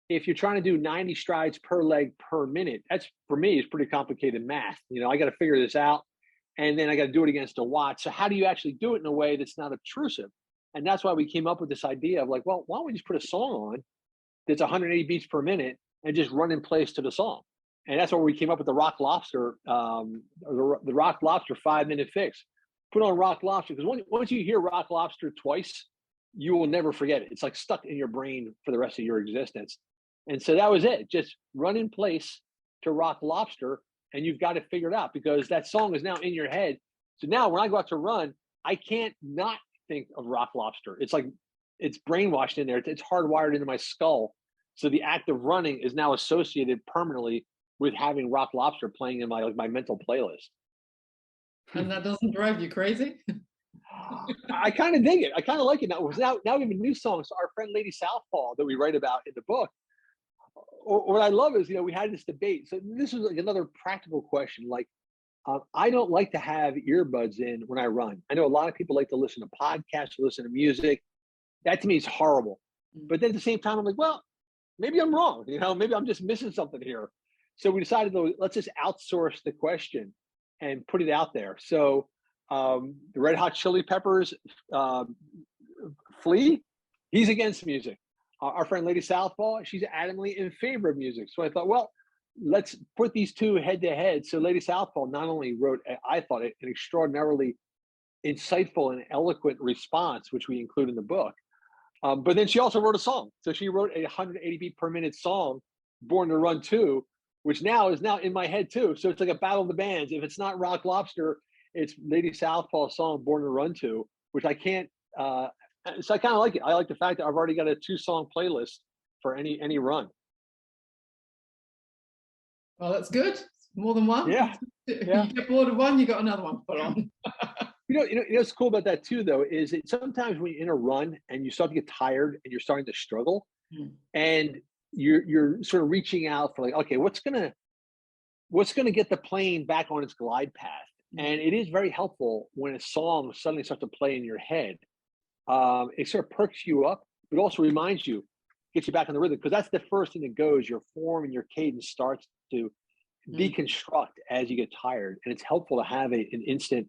if you're trying to do 90 strides per leg per minute, that's, for me, is pretty complicated math. I got to figure this out, and then I got to do it against a watch. So how do you actually do it in a way that's not obtrusive? And that's why we came up with this idea of like, well, why don't we just put a song on that's 180 beats per minute and just run in place to the song? And that's where we came up with the Rock Lobster, the Rock Lobster 5-minute fix. Put on Rock Lobster, because once you hear Rock Lobster twice, you will never forget it. It's like stuck in your brain for the rest of your existence. And so that was it. Just run in place to Rock Lobster, and you've got it figured out, because that song is now in your head. So now when I go out to run, I can't not think of Rock Lobster. It's like it's brainwashed in there. It's hardwired into my skull. So the act of running is now associated permanently with having Rock Lobster playing in my mental playlist. And that doesn't drive you crazy? I kind of dig it. I kind of like it now. Now we have a new song. So our friend Lady Southpaw that we write about in the book. What I love is, we had this debate. So this is like another practical question. Like, I don't like to have earbuds in when I run. I know a lot of people like to listen to podcasts, listen to music. That to me is horrible. But then at the same time, I'm like, well, maybe I'm wrong. Maybe I'm just missing something here. So we decided, let's just outsource the question and put it out there. So the Red Hot Chili Peppers, Flea, he's against music. Our friend Lady Southpaw, she's adamantly in favor of music. So I thought, well, let's put these two head to head. So Lady Southpaw not only wrote, I thought, an extraordinarily insightful and eloquent response, which we include in the book, but then she also wrote a song. So she wrote a 180 beat per minute song, Born to Run 2, which is now in my head too. So it's like a battle of the bands. If it's not Rock Lobster, it's Lady Southpaw's song, Born to Run 2, which I can't, so I kind of like it. I like the fact that I've already got a 2-song playlist for any run. Well, that's good. More than one. Yeah. If you get bored of one, you got another one to put on. What's cool about that too, though, is that sometimes when you're in a run and you start to get tired and you're starting to struggle, and you're sort of reaching out for like, okay, what's gonna get the plane back on its glide path? And it is very helpful when a song suddenly starts to play in your head. It sort of perks you up, but also reminds you, gets you back on the rhythm, because that's the first thing that goes. Your form and your cadence starts to deconstruct as you get tired, and it's helpful to have an instant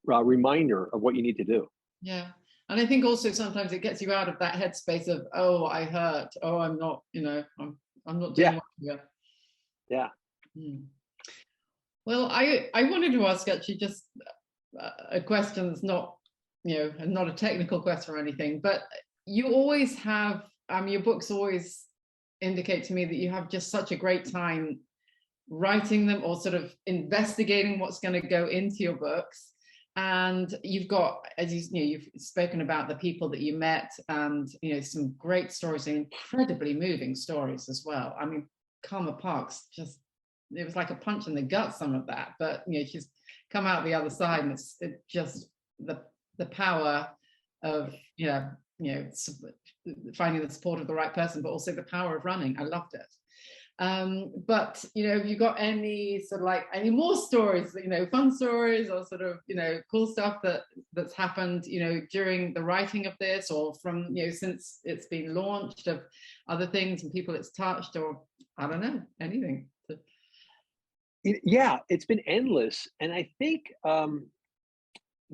reminder of what you need to do. Yeah. And I think also sometimes it gets you out of that headspace of, oh, I hurt. Oh, I'm not, I'm not doing well here. Yeah. Well, I wanted to ask actually just a question that's not, not a technical question or anything, but you always have, your books always indicate to me that you have just such a great time writing them or sort of investigating what's going to go into your books. And you've got, as you've spoken about the people that you met, and some great stories and incredibly moving stories as well. I mean, Karma Parks, just, it was like a punch in the gut, some of that, but she's come out the other side, and it's just the power of finding the support of the right person, but also the power of running. I loved it. But have you got any sort of any more stories, fun stories or sort of cool stuff that's happened during the writing of this, or from since it's been launched, of other things and people it's touched, or I don't know, anything? Yeah, it's been endless, and I think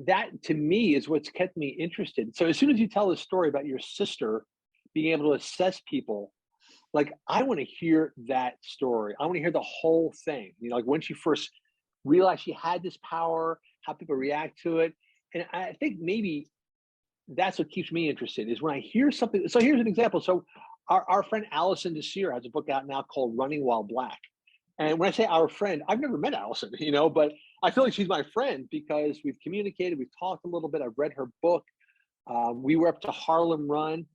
that to me is what's kept me interested. So as soon as you tell a story about your sister being able to assess people, I want to hear that story. I want to hear the whole thing. When she first realized she had this power, how people react to it. And I think maybe that's what keeps me interested, is when I hear something. So here's an example. So our friend Allison Desir has a book out now called Running While Black. And when I say our friend, I've never met Allison, but I feel like she's my friend because we've communicated, we've talked a little bit. I've read her book. We were up to Harlem Run.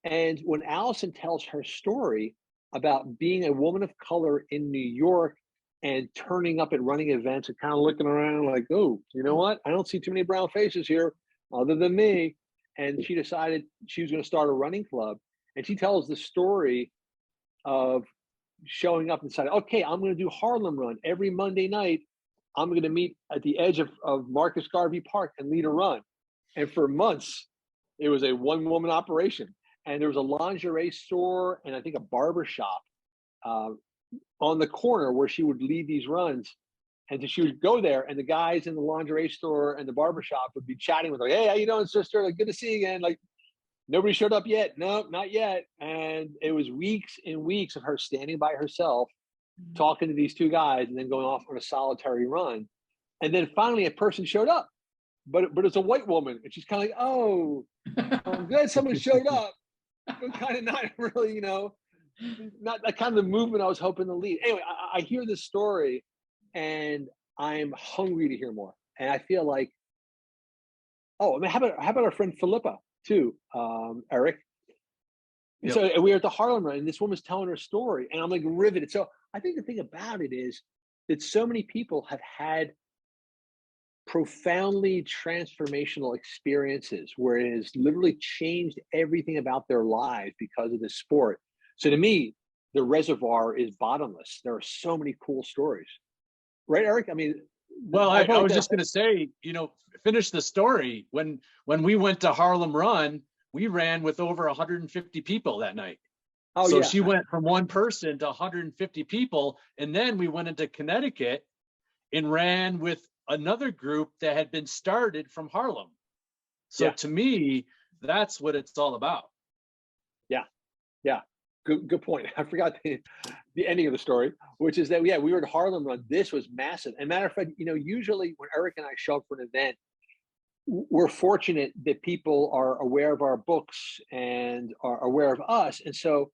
And when Allison tells her story about being a woman of color in New York and turning up at running events and kind of looking around like, oh, you know what? I don't see too many brown faces here other than me. And she decided she was going to start a running club. And she tells the story of showing up and decided, okay, I'm going to do Harlem Run every Monday night. I'm going to meet at the edge of Marcus Garvey Park and lead a run. And for months, it was a one-woman operation. And there was a lingerie store and I think a barber shop on the corner where she would lead these runs. And so she would go there, and the guys in the lingerie store and the barber shop would be chatting with her. Hey, how you doing, sister? Good to see you again. Nobody showed up yet. No, not yet. And it was weeks and weeks of her standing by herself, talking to these two guys, and then going off on a solitary run. And then finally a person showed up, but it's a white woman. And she's kind of like, oh, I'm glad someone showed up. I'm kind of not really, not that kind of the movement I was hoping to lead. Anyway, I hear this story and I'm hungry to hear more. And I feel like, how about our friend Philippa too, Eric? Yep. So we were at the Harlem Run and this woman's telling her story and I'm riveted. So I think the thing about it is that so many people have had profoundly transformational experiences where it has literally changed everything about their lives because of this sport. So to me, the reservoir is bottomless. There are so many cool stories. Right, Eric? I mean, well, I was just going to say, finish the story. When we went to Harlem Run, we ran with over 150 people that night. Oh, So yeah. she went from one person to 150 people. And then we went into Connecticut and ran with another group that had been started from Harlem. So Yeah. to me, that's what it's all about. Yeah, good point. I forgot the ending of the story, which is that, yeah, we were at Harlem Run. This was massive. And matter of fact, usually when Eric and I show up for an event, we're fortunate that people are aware of our books and are aware of us. And so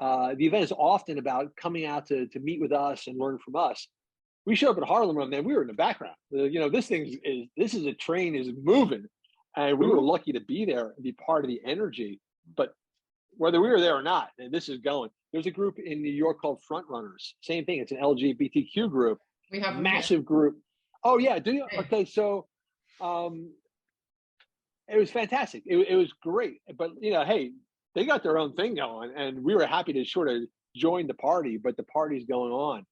the event is often about coming out to meet with us and learn from us. We showed up at Harlem Run, man, we were in the background. This is a train is moving. And we were lucky to be there and be part of the energy. But whether we were there or not, and this is going, there's a group in New York called Front Runners. Same thing. It's an LGBTQ group. We have massive group. Oh yeah. Do you? Okay. So, it was fantastic. It was great, but hey, they got their own thing going and we were happy to sort of join the party, but the party's going on.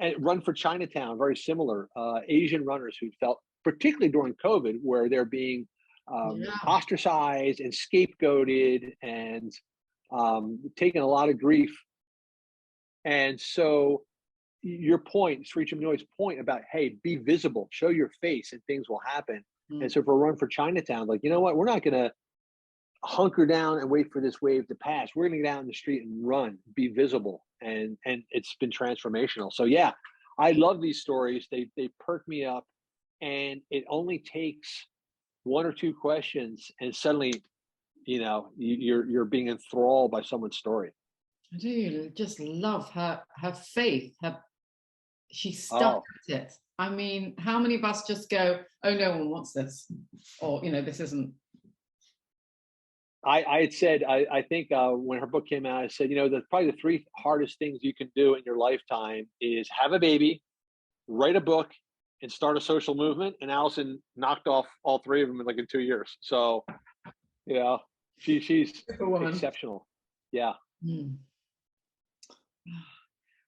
And Run for Chinatown, very similar. Asian runners who felt, particularly during COVID, where they're being ostracized and scapegoated and taking a lot of grief. And so your point, Sri Chinmoy's point about, hey, be visible, show your face and things will happen. And so for Run for Chinatown, like, you know what, we're not going to hunker down and wait for this wave to pass. We're going to get out in the street and run, be visible. And it's been transformational. So yeah, I love these stories. They perk me up, and it only takes one or two questions and suddenly, you're being enthralled by someone's story. I do just love her faith. She stuck at it. I mean, how many of us just go, oh, no one wants this, or this isn't. I had said, I think when her book came out, I said, probably the three hardest things you can do in your lifetime is have a baby, write a book, and start a social movement. And Allison knocked off all three of them in 2 years. So, she's exceptional. Yeah.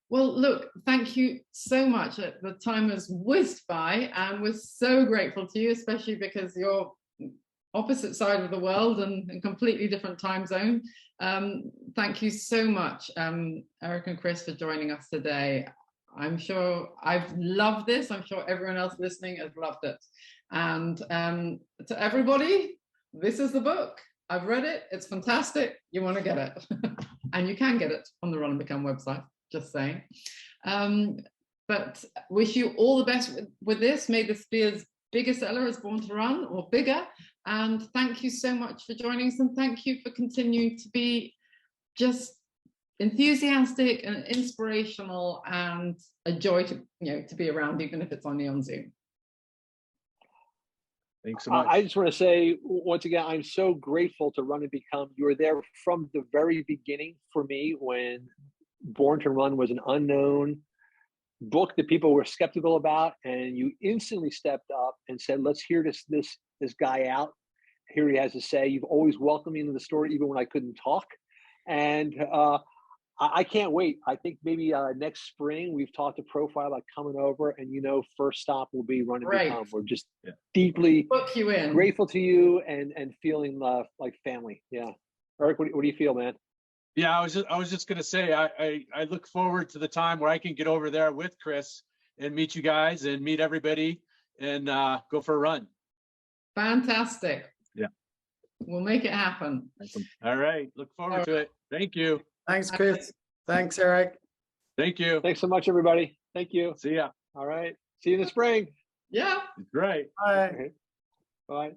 Well, look, thank you so much. The time has whizzed by, and we're so grateful to you, especially because you're opposite side of the world and in completely different time zone. Thank you so much, Eric and Chris, for joining us today. I'm sure I've loved this. I'm sure everyone else listening has loved it. And to everybody, this is the book. I've read it. It's fantastic. You want to get it. And you can get it on the Run and Become website, just saying. But wish you all the best with this. May this be as big a seller as Born to Run or bigger. And thank you so much for joining us. And thank you for continuing to be just enthusiastic and inspirational and a joy to be around, even if it's only on Zoom. Thanks so much. I just want to say once again, I'm so grateful to Run and Become. You were there from the very beginning for me when Born to Run was an unknown book that people were skeptical about, and you instantly stepped up and said, let's hear this guy out. Here he has to say. You've always welcomed me into the story, even when I couldn't talk. And I can't wait. I think maybe next spring we've talked to Profile about coming over, and first stop will be Run and Become. We're just deeply book you in. Grateful to you and feeling like family. Yeah, Eric, what do you feel, man? Yeah, I was just gonna say I look forward to the time where I can get over there with Chris and meet you guys and meet everybody and go for a run. Fantastic. Yeah, we'll make it happen. Awesome. All right, look forward to it. Thank you. Thanks, Chris. Thanks, Eric. Thank you. Thanks so much, everybody. Thank you. See ya. All right. See you in the spring. Yeah. Great. Bye. Okay. Bye.